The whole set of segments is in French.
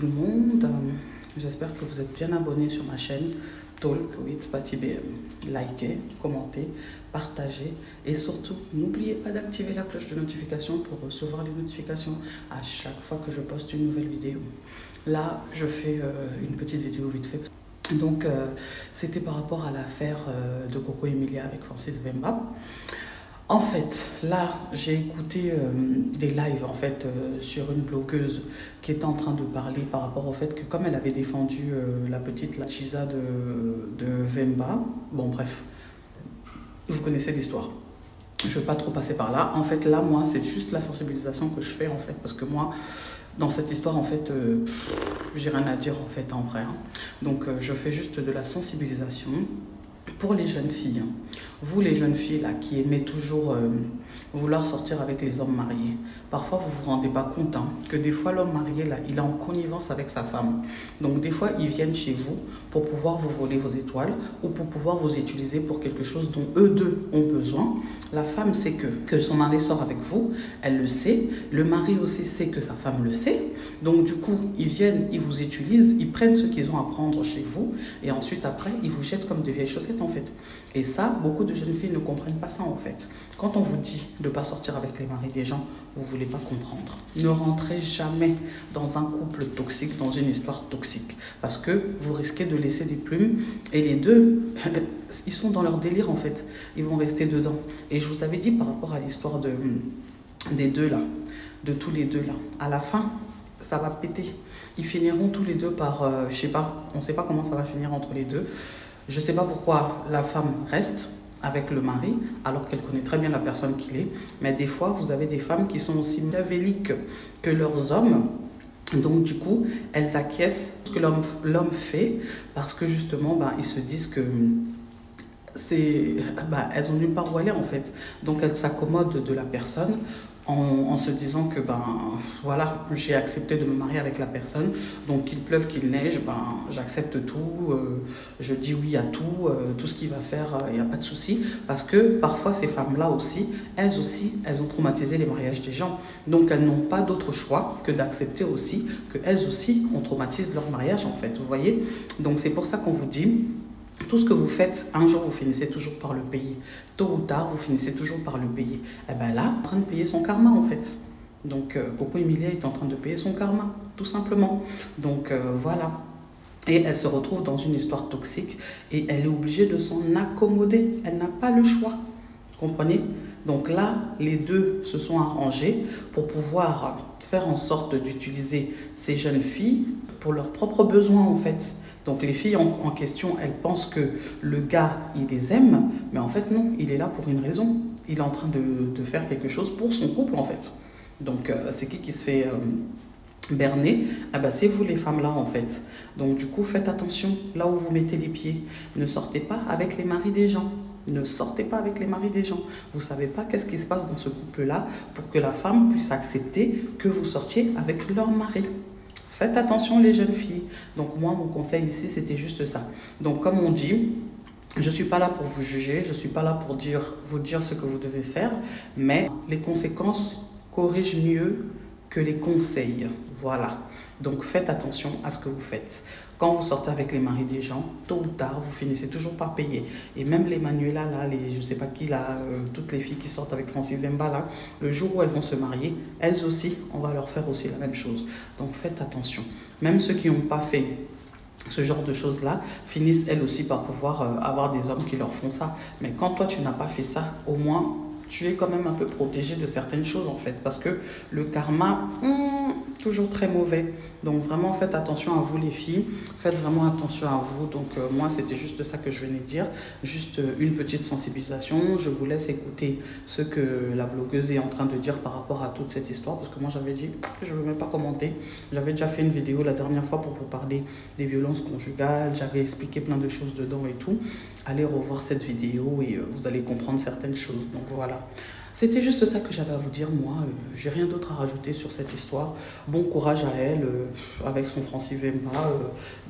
tout le monde, j'espère que vous êtes bien abonnés sur ma chaîne Talk with Patty BM. Likez, commentez, partagez et surtout n'oubliez pas d'activer la cloche de notification pour recevoir les notifications à chaque fois que je poste une nouvelle vidéo. Là je fais une petite vidéo vite fait. Donc c'était par rapport à l'affaire de Coco Emilia avec Francis Vemba. En fait, là, j'ai écouté des lives en fait sur une blogueuse qui était en train de parler par rapport au fait que comme elle avait défendu la petite Lachiza de Vemba, bon bref, vous connaissez l'histoire. Je ne vais pas trop passer par là. En fait, là, moi, c'est juste la sensibilisation que je fais en fait, parce que moi, dans cette histoire, en fait, j'ai rien à dire en fait en vrai. Hein. Donc, je fais juste de la sensibilisation. Pour les jeunes filles, vous les jeunes filles là qui aimez toujours vouloir sortir avec les hommes mariés, parfois vous vous rendez pas compte que des fois l'homme marié là il est en connivence avec sa femme. Donc des fois ils viennent chez vous pour pouvoir vous voler vos étoiles ou pour pouvoir vous utiliser pour quelque chose dont eux deux ont besoin. La femme sait que son mari sort avec vous, elle le sait, le mari aussi sait que sa femme le sait. Donc du coup ils viennent, ils vous utilisent, ils prennent ce qu'ils ont à prendre chez vous et ensuite après ils vous jettent comme des vieilles chaussettes en fait. Et ça, beaucoup de jeunes filles ne comprennent pas ça en fait. Quand on vous dit de ne pas sortir avec les maris des gens, vous ne voulez pas comprendre. Ne rentrez jamais dans un couple toxique, dans une histoire toxique. Parce que vous risquez de laisser des plumes. Et les deux, ils sont dans leur délire en fait. Ils vont rester dedans. Et je vous avais dit par rapport à l'histoire des deux là, de tous les deux là, à la fin, ça va péter. Ils finiront tous les deux par, je sais pas, on ne sait pas comment ça va finir entre les deux. Je ne sais pas pourquoi la femme reste avec le mari alors qu'elle connaît très bien la personne qu'il est. Mais des fois, vous avez des femmes qui sont aussi machiavéliques que leurs hommes. Donc du coup, elles acquiescent ce que l'homme fait parce que justement, ils se disent que elles ont nulle part où aller en fait. Donc elles s'accommodent de la personne en se disant que voilà, j'ai accepté de me marier avec la personne, donc qu'il pleuve, qu'il neige, j'accepte tout, je dis oui à tout, tout ce qu'il va faire, il n'y a pas de souci, parce que parfois ces femmes-là aussi, elles ont traumatisé les mariages des gens, donc elles n'ont pas d'autre choix que d'accepter aussi qu'elles aussi on traumatise leur mariage en fait, vous voyez. Donc c'est pour ça qu'on vous dit, tout ce que vous faites, un jour, vous finissez toujours par le payer. Tôt ou tard, vous finissez toujours par le payer. Et bien là, en train de payer son karma, en fait. Donc, Coco Emilia est en train de payer son karma, tout simplement. Donc, voilà. Et elle se retrouve dans une histoire toxique et elle est obligée de s'en accommoder. Elle n'a pas le choix. Vous comprenez? Donc là, les deux se sont arrangés pour pouvoir faire en sorte d'utiliser ces jeunes filles pour leurs propres besoins, en fait. Donc les filles en question, elles pensent que le gars, il les aime, mais en fait non, il est là pour une raison. Il est en train de faire quelque chose pour son couple en fait. Donc c'est qui se fait berner? C'est vous les femmes là en fait. Donc du coup, faites attention là où vous mettez les pieds. Ne sortez pas avec les maris des gens. Ne sortez pas avec les maris des gens. Vous ne savez pas qu'est-ce qui se passe dans ce couple-là pour que la femme puisse accepter que vous sortiez avec leur mari. Faites attention les jeunes filles. Donc moi, mon conseil ici, c'était juste ça. Donc comme on dit, je ne suis pas là pour vous juger, je ne suis pas là pour vous dire ce que vous devez faire, mais les conséquences corrigent mieux que les conseils. Voilà. Donc faites attention à ce que vous faites. Quand vous sortez avec les maris des gens, tôt ou tard, vous finissez toujours par payer. Et même les Manuela, là, je ne sais pas qui, là, toutes les filles qui sortent avec Francis Vemba, là, le jour où elles vont se marier, elles aussi, on va leur faire aussi la même chose. Donc faites attention. Même ceux qui n'ont pas fait ce genre de choses-là finissent elles aussi par pouvoir avoir des hommes qui leur font ça. Mais quand toi, tu n'as pas fait ça, au moins, tu es quand même un peu protégé de certaines choses en fait. Parce que le karma, toujours très mauvais. Donc vraiment, faites attention à vous les filles. Faites vraiment attention à vous. Donc moi, c'était juste ça que je venais de dire. Juste une petite sensibilisation. Je vous laisse écouter ce que la blogueuse est en train de dire par rapport à toute cette histoire. Parce que moi, j'avais dit que je ne veux même pas commenter. J'avais déjà fait une vidéo la dernière fois pour vous parler des violences conjugales. J'avais expliqué plein de choses dedans et tout. Allez revoir cette vidéo et vous allez comprendre certaines choses. Donc voilà. C'était juste ça que j'avais à vous dire, moi. J'ai rien d'autre à rajouter sur cette histoire. Bon courage à elle, avec son Francis Vemba,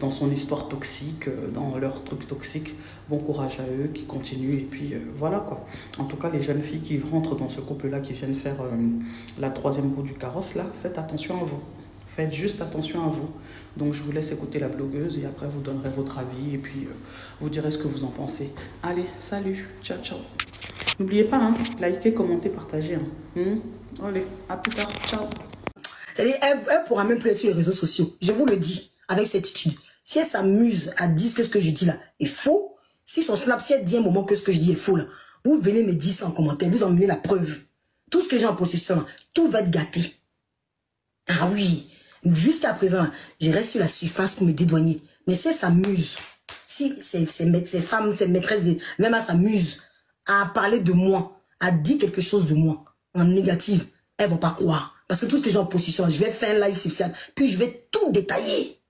dans son histoire toxique, dans leur truc toxique. Bon courage à eux, qui continuent. Et puis voilà quoi. En tout cas, les jeunes filles qui rentrent dans ce couple-là, qui viennent faire la troisième roue du carrosse, là, faites attention à vous. Faites juste attention à vous. Donc je vous laisse écouter la blogueuse et après vous donnerez votre avis et puis vous direz ce que vous en pensez. Allez, salut, ciao, ciao. N'oubliez pas, hein, likez, commentez, partagez. Hein. Allez, à plus tard, ciao. C'est-à-dire, elle ne pourra même plus être sur les réseaux sociaux. Je vous le dis avec certitude. Si elle s'amuse à dire que ce que je dis là est faux, si son Snapchat dit un moment que ce que je dis est faux là, vous venez me dire ça en commentaire, vous emmenez la preuve. Tout ce que j'ai en possession là, tout va être gâté. Ah oui, jusqu'à présent, je reste sur la surface pour me dédouaner. Mais si elle s'amuse, si ces femmes, ces maîtresses, même elle s'amuse à parler de moi, à dire quelque chose de moi, en négatif, elles ne vont pas croire. Parce que tout ce que j'ai en possession, je vais faire un live spécial, puis je vais tout détailler.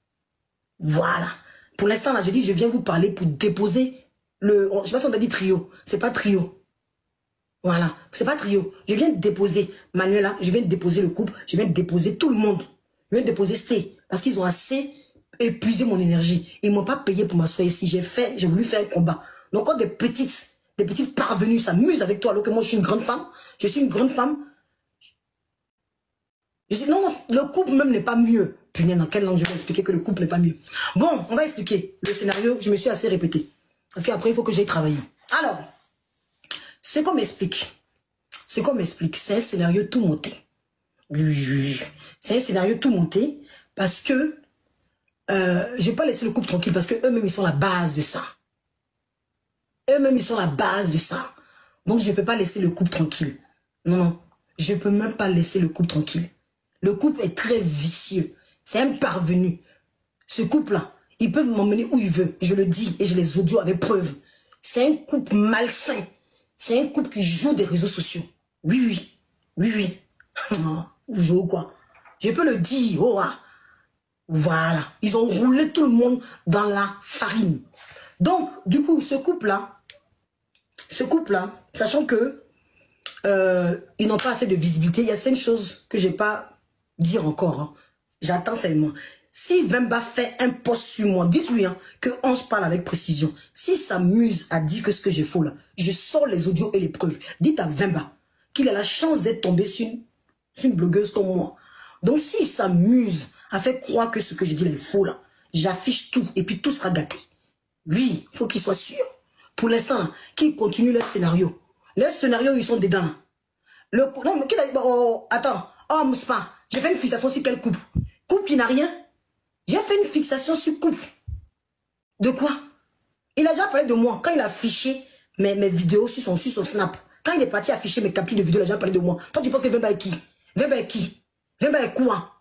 Voilà. Pour l'instant, là, je dis, je viens vous parler pour déposer le... Je sais pas si on a dit trio. C'est pas trio. Voilà. C'est pas trio. Je viens de déposer Manuela, je viens de déposer le couple, je viens de déposer tout le monde. Je viens de déposer Sté. Parce qu'ils ont assez épuisé mon énergie. Ils m'ont pas payé pour m'asseoir ici. J'ai voulu faire un combat. Donc quand des petites parvenues s'amusent avec toi, alors que moi je suis une grande femme, je suis une grande femme. Non, le couple même n'est pas mieux. Putain, dans quelle langue je vais expliquer que le couple n'est pas mieux? Bon, on va expliquer. Le scénario, je me suis assez répété. Parce qu'après, il faut que j'aille travailler. Alors, ce qu'on m'explique, c'est un scénario tout monté. C'est un scénario tout monté parce que je vais pas laisser le couple tranquille parce que eux-mêmes, ils sont la base de ça. Eux-mêmes, ils sont la base de ça. Donc, je ne peux pas laisser le couple tranquille. Non, non. Je ne peux même pas laisser le couple tranquille. Le couple est très vicieux. C'est un parvenu. Ce couple-là, il peut m'emmener où il veut. Je le dis et j'ai les audios avec preuve. C'est un couple malsain. C'est un couple qui joue des réseaux sociaux. Oui, oui. Oui, oui. Vous jouez quoi? Je peux le dire. Oh, ah. Voilà. Ils ont roulé tout le monde dans la farine. Donc, du coup, ce couple-là, sachant que ils n'ont pas assez de visibilité, il y a certaines choses que je n'ai pas dire encore. Hein. J'attends seulement. Si Vemba fait un post sur moi, dites-lui hein, que Ange parle avec précision. S'il s'amuse à dire que ce que j'ai faux là, je sors les audios et les preuves. Dites à Vemba qu'il a la chance d'être tombé sur une blogueuse comme moi. Donc s'il s'amuse à faire croire que ce que je dis là est faux là, j'affiche tout et puis tout sera gâté. Lui, il faut qu'il soit sûr. Pour l'instant, qu'il continue leur scénario. Leur scénario, ils sont dedans. Là. Non, mais qui a dit, oh, attends, oh, Mouspa, j'ai fait une fixation sur quel couple? Couple qui n'a rien. J'ai fait une fixation sur couple. De quoi? Il a déjà parlé de moi. Quand il a affiché mes vidéos sur son Snap, quand il est parti afficher mes captures de vidéos, il a déjà parlé de moi. Toi, tu penses que Vemba est qui? Vemba est qui? Vemba est quoi?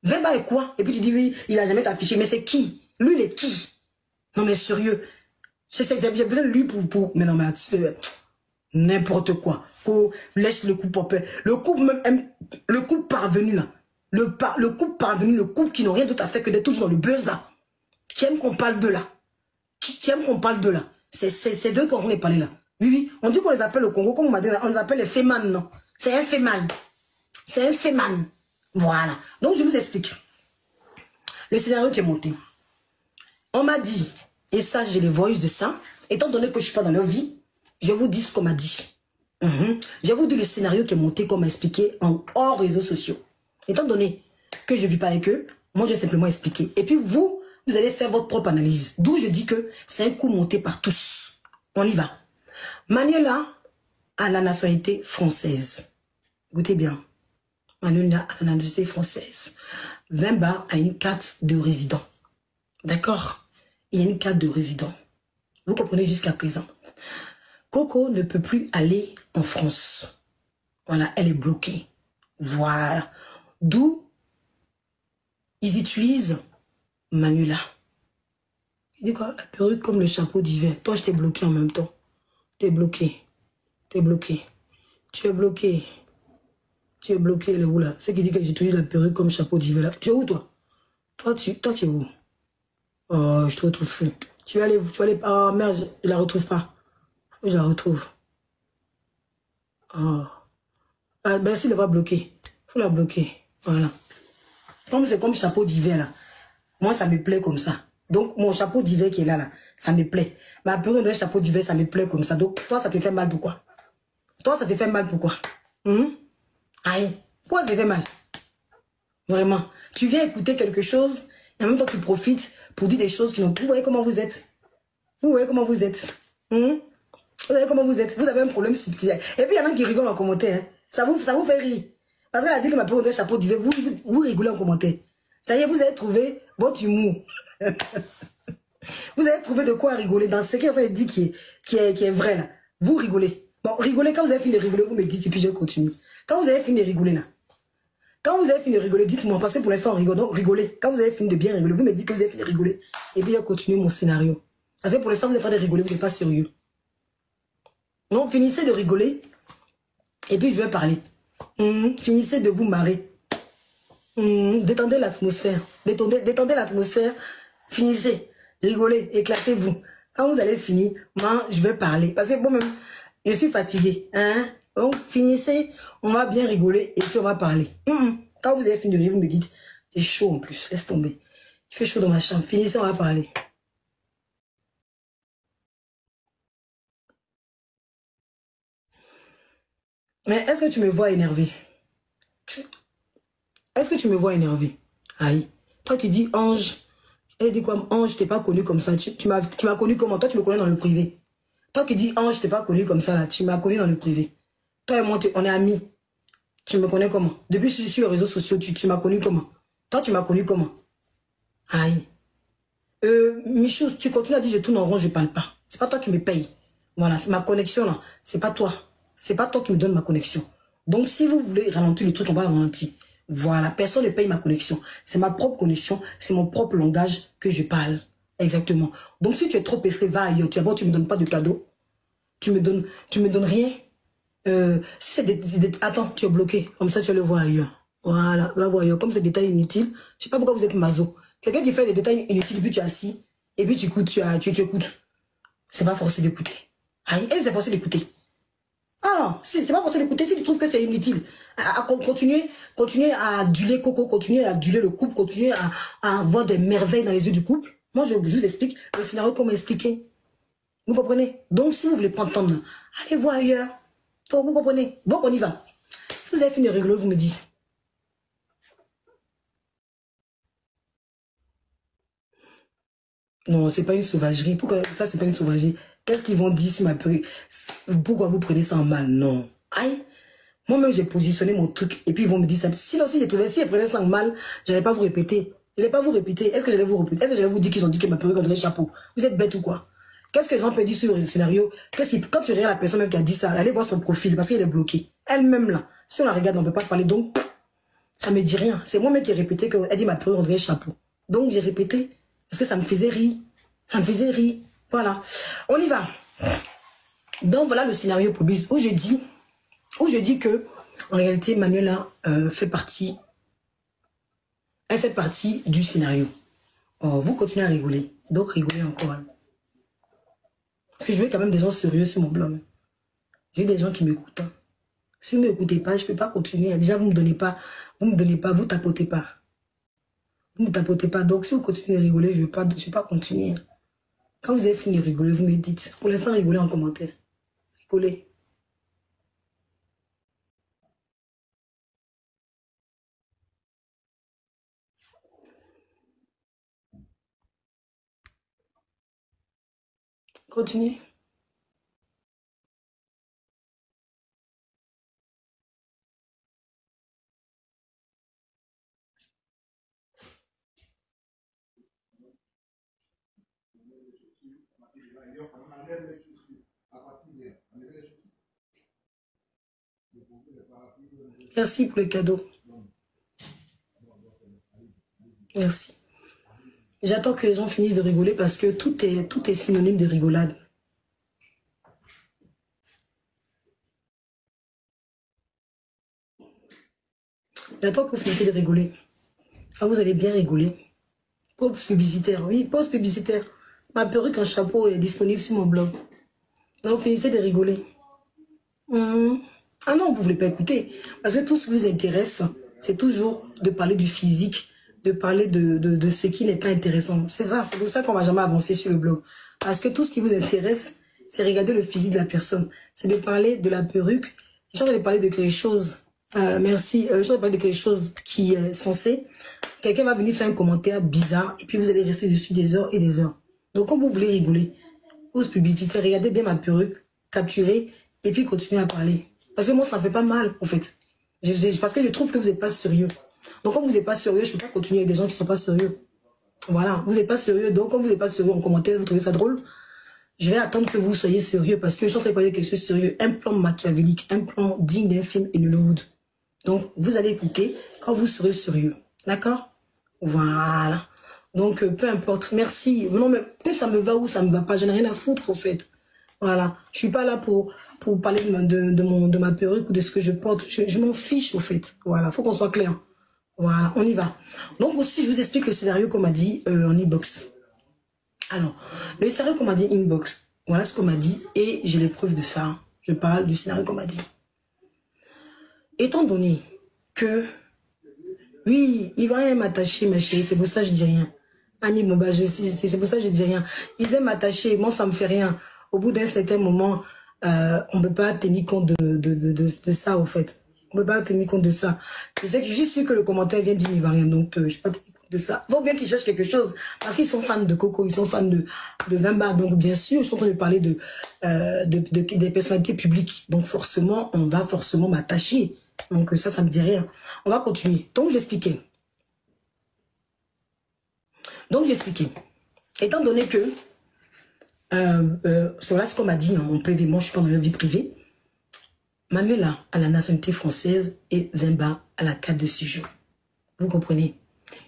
Vemba est quoi? Et puis tu dis, oui, il a jamais affiché. Mais c'est qui? Lui, il est qui? Non, mais sérieux. J'ai besoin de lui pour... Mais non, mais n'importe quoi. Laisse le couple en paix. Le couple même aime, le couple parvenu là. Le couple parvenu, le couple qui n'ont rien d'autre à faire que d'être toujours dans le buzz là. Qui aime qu'on parle de là. Qui aime qu'on parle de là. C'est d'eux qu'on est parlé là. Oui, oui. On dit qu'on les appelle au Congo, comme on m'a dit, on les appelle les féman, non. C'est un féman. C'est un féman. Voilà. Donc je vous explique. Le scénario qui est monté. On m'a dit, et ça j'ai les voices de ça, étant donné que je ne suis pas dans leur vie, je vous dis ce qu'on m'a dit. Je vous dis le scénario qui est monté, comme expliqué en hors réseaux sociaux. Étant donné que je ne vis pas avec eux, moi je vais simplement expliquer. Et puis vous allez faire votre propre analyse. D'où je dis que c'est un coup monté par tous. On y va. Manuela a la nationalité française. Écoutez bien. Manuela a la nationalité française. Vemba a une carte de résident. D'accord? Il y a une carte de résident. Vous comprenez jusqu'à présent. Coco ne peut plus aller en France. Voilà, elle est bloquée. Voilà. D'où ils utilisent Manuela. Il dit quoi? La perruque comme le chapeau d'hiver. Toi, je t'ai bloqué en même temps. T'es bloqué. T'es bloqué. Tu es bloqué. Tu es bloqué, elle est où là? C'est qui dit que j'utilise la perruque comme chapeau d'hiver là. Tu es où toi? Toi, tu es où? Oh, je te retrouve plus. Tu vas aller... Oh merde, je la retrouve pas. Je la retrouve. Oh. Ah, ben s'il va bloquer. Faut la bloquer. Voilà. Comme c'est comme chapeau d'hiver là. Moi, ça me plaît comme ça. Donc, mon chapeau d'hiver qui est là, ça me plaît. Ma perruque d'un chapeau d'hiver, ça me plaît comme ça. Donc, toi, ça te fait mal pourquoi? Toi, ça te fait mal pourquoi? Aïe. Pourquoi ça te fait mal? Vraiment. Tu viens écouter quelque chose, et en même temps tu profites pour dire des choses qui n'ont... Vous voyez comment vous êtes? Vous voyez comment vous êtes? Vous voyez comment vous êtes? Vous avez un problème subtil. Et puis il y en a qui rigolent en commentaire. Hein. Ça vous fait rire. Parce qu'elle a dit que ma peur de chapeau d'hiver, vous rigolez en commentaire. Ça y est, vous avez trouvé votre humour. Vous avez trouvé de quoi rigoler dans ce qui est dit qui est vrai là. Vous rigolez. Bon, rigolez, quand vous avez fini de rigoler, vous me dites et puis je continue. Quand vous avez fini de rigoler là, quand vous avez fini de rigoler, dites-moi, parce que pour l'instant on rigole, donc rigolez. Quand vous avez fini de bien rigoler, vous me dites que vous avez fini de rigoler et puis je continue mon scénario. Parce que pour l'instant vous êtes en train de rigoler, vous n'êtes pas sérieux. Non, finissez de rigoler et puis je vais parler. Finissez de vous marrer. Détendez l'atmosphère. Détendez l'atmosphère. Finissez. Rigolez. Éclatez-vous. Quand vous allez finir, moi, je vais parler. Parce que moi-même, je suis fatiguée. Hein? Donc, finissez. On va bien rigoler et puis on va parler. Quand vous avez fini de rire, vous me dites, c'est chaud en plus. Laisse tomber. Il fait chaud dans ma chambre. Finissez, on va parler. Mais est-ce que tu me vois énervé? Est-ce que tu me vois énervé? Aïe. Toi qui dis Ange. Elle dit quoi? Ange, je t'ai pas connu comme ça. Tu m'as connu comment? Toi, tu me connais dans le privé. Toi qui dis Ange, je t'ai pas connu comme ça là. Tu m'as connu dans le privé. Toi et moi, on est amis. Tu me connais comment? Depuis que je suis sur les réseaux sociaux, tu m'as connu comment? Toi, tu m'as connu comment? Aïe. Michou, tu continues à dire je tourne en rond, je parle pas. C'est pas toi qui me paye. Voilà, c'est ma connexion là. C'est pas toi. C'est pas toi qui me donne ma connexion. Donc, si vous voulez ralentir le truc, on va ralentir. Voilà, personne ne paye ma connexion. C'est ma propre connexion, c'est mon propre langage que je parle. Exactement. Donc, si tu es trop effrayé, va ailleurs. Tu me donnes pas de cadeau. Tu me donnes rien. Si c'est attends, tu es bloqué. Comme ça, tu vas le voir ailleurs. Voilà, va voir ailleurs. Comme c'est des détails inutiles, je sais pas pourquoi vous êtes maso. Quelqu'un qui fait des détails inutiles, puis tu es assis, et puis tu écoutes, tu écoutes. C'est pas forcé d'écouter. Aïe, et c'est forcé d'écouter. Ah non, c'est pas forcé d'écouter. Si tu trouves que c'est inutile, continuer à aduler Coco, continuer à aduler le couple, continuer à avoir des merveilles dans les yeux du couple. Moi, je vous explique le scénario qu'on m'a expliqué. Vous comprenez? Donc, si vous voulez pas entendre, allez voir ailleurs. Donc, vous comprenez? Donc, on y va. Si vous avez fini de rigoler, vous me dites. Non, c'est pas une sauvagerie. Pourquoi ça, c'est pas une sauvagerie? Qu'est-ce qu'ils vont dire sur ma peur? Pourquoi vous prenez ça en mal? Non. Aïe. Moi-même, j'ai positionné mon truc et puis ils vont me dire ça. Sinon, si ils prenaient ça en mal, je n'allais pas vous répéter. Je n'allais pas vous répéter. Est-ce que j'allais vous répéter? Est-ce que j'allais vous dire qu'ils ont dit que ma perruque André Chapeau? Vous êtes bête ou quoi? Qu'est-ce que les gens peuvent dire sur le scénario? Quand tu regardes la personne même qui a dit ça, allez voir son profil parce qu'il est bloqué. Elle-même là, si on la regarde, on ne peut pas parler. Donc, ça me dit rien. C'est moi-même qui ai répété qu'elle dit ma perruque André Chapeau. Donc, j'ai répété parce que ça me faisait rire. Ça me faisait rire. Voilà. On y va. Donc, voilà le scénario pour Biz où je dis que en réalité, Manuela fait partie du scénario. Oh, vous continuez à rigoler. Donc, rigolez encore. Parce que je veux quand même des gens sérieux sur mon blog. J'ai des gens qui m'écoutent. Si vous ne m'écoutez pas, je ne peux pas continuer. Déjà, vous ne me donnez pas, vous tapotez pas. Vous ne tapotez pas. Donc, si vous continuez à rigoler, je ne vais pas continuer. Quand vous avez fini de rigoler, vous me dites. Pour l'instant, rigolez en commentaire. Rigolez. Continuez. Merci pour le cadeau. Merci. J'attends que les gens finissent de rigoler parce que tout est synonyme de rigolade. J'attends que vous finissiez de rigoler. Ah, vous allez bien rigoler. Pause publicitaire, oui, pause publicitaire. Ma perruque en chapeau est disponible sur mon blog. Donc, finissez de rigoler. Ah non, vous ne voulez pas écouter. Parce que tout ce qui vous intéresse, c'est toujours de parler du physique, de parler de ce qui n'est pas intéressant. C'est ça, c'est pour ça qu'on ne va jamais avancer sur le blog. Parce que tout ce qui vous intéresse, c'est regarder le physique de la personne. C'est de parler de la perruque. Je suis en train de parler de quelque chose Merci. Je vais parler de quelque chose qui est censé. Quelqu'un va venir faire un commentaire bizarre et puis vous allez rester dessus des heures et des heures. Donc, quand vous voulez rigoler, pose publicité, regardez bien ma perruque, capturez et puis continuez à parler. Parce que moi, ça ne fait pas mal, en fait. Parce que je trouve que vous n'êtes pas sérieux. Donc, quand vous n'êtes pas sérieux, je ne peux pas continuer avec des gens qui ne sont pas sérieux. Voilà, vous n'êtes pas sérieux. Donc, quand vous n'êtes pas sérieux en commentaire, vous trouvez ça drôle, je vais attendre que vous soyez sérieux parce que je suis en train de parler de quelque chose de sérieux. Un plan machiavélique, un plan digne d'un film Hollywood. Donc, vous allez écouter quand vous serez sérieux. D'accord? Voilà. Donc, peu importe. Merci. Non, mais que ça me va ou ça me va pas, je n'ai rien à foutre, en fait. Voilà. Je suis pas là pour parler de ma perruque ou de ce que je porte. Je m'en fiche, au fait. Voilà. Faut qu'on soit clair. Voilà. On y va. Donc, aussi, je vous explique le scénario qu'on m'a dit en inbox. Alors, le scénario qu'on m'a dit inbox. Voilà ce qu'on m'a dit et j'ai les preuves de ça. Je parle du scénario qu'on m'a dit. Étant donné que, oui, il va rien m'attacher, ma chérie, c'est pour ça que je dis rien. Ami, bon, bah, c'est pour ça que je dis rien. Il va m'attacher, moi, ça me fait rien. Au bout d'un certain moment, on ne peut pas tenir compte de ça, au fait. On ne peut pas tenir compte de ça. Je sais que je suis sûre que le commentaire vient d'une Ivoirienne, donc je ne suis pas tenir compte de ça. Il faut bien qu'ils cherchent quelque chose, parce qu'ils sont fans de Coco, ils sont fans de Vimba. Donc, bien sûr, je suis en train de parler des personnalités publiques. Donc, forcément, on va forcément m'attacher. Donc ça me dit rien. On va continuer. Donc j'expliquais. Étant donné que, c'est là ce qu'on m'a dit en PV, moi je suis pas dans la vie privée. Manuela a la nationalité française et Vimba a la carte de séjour. Vous comprenez?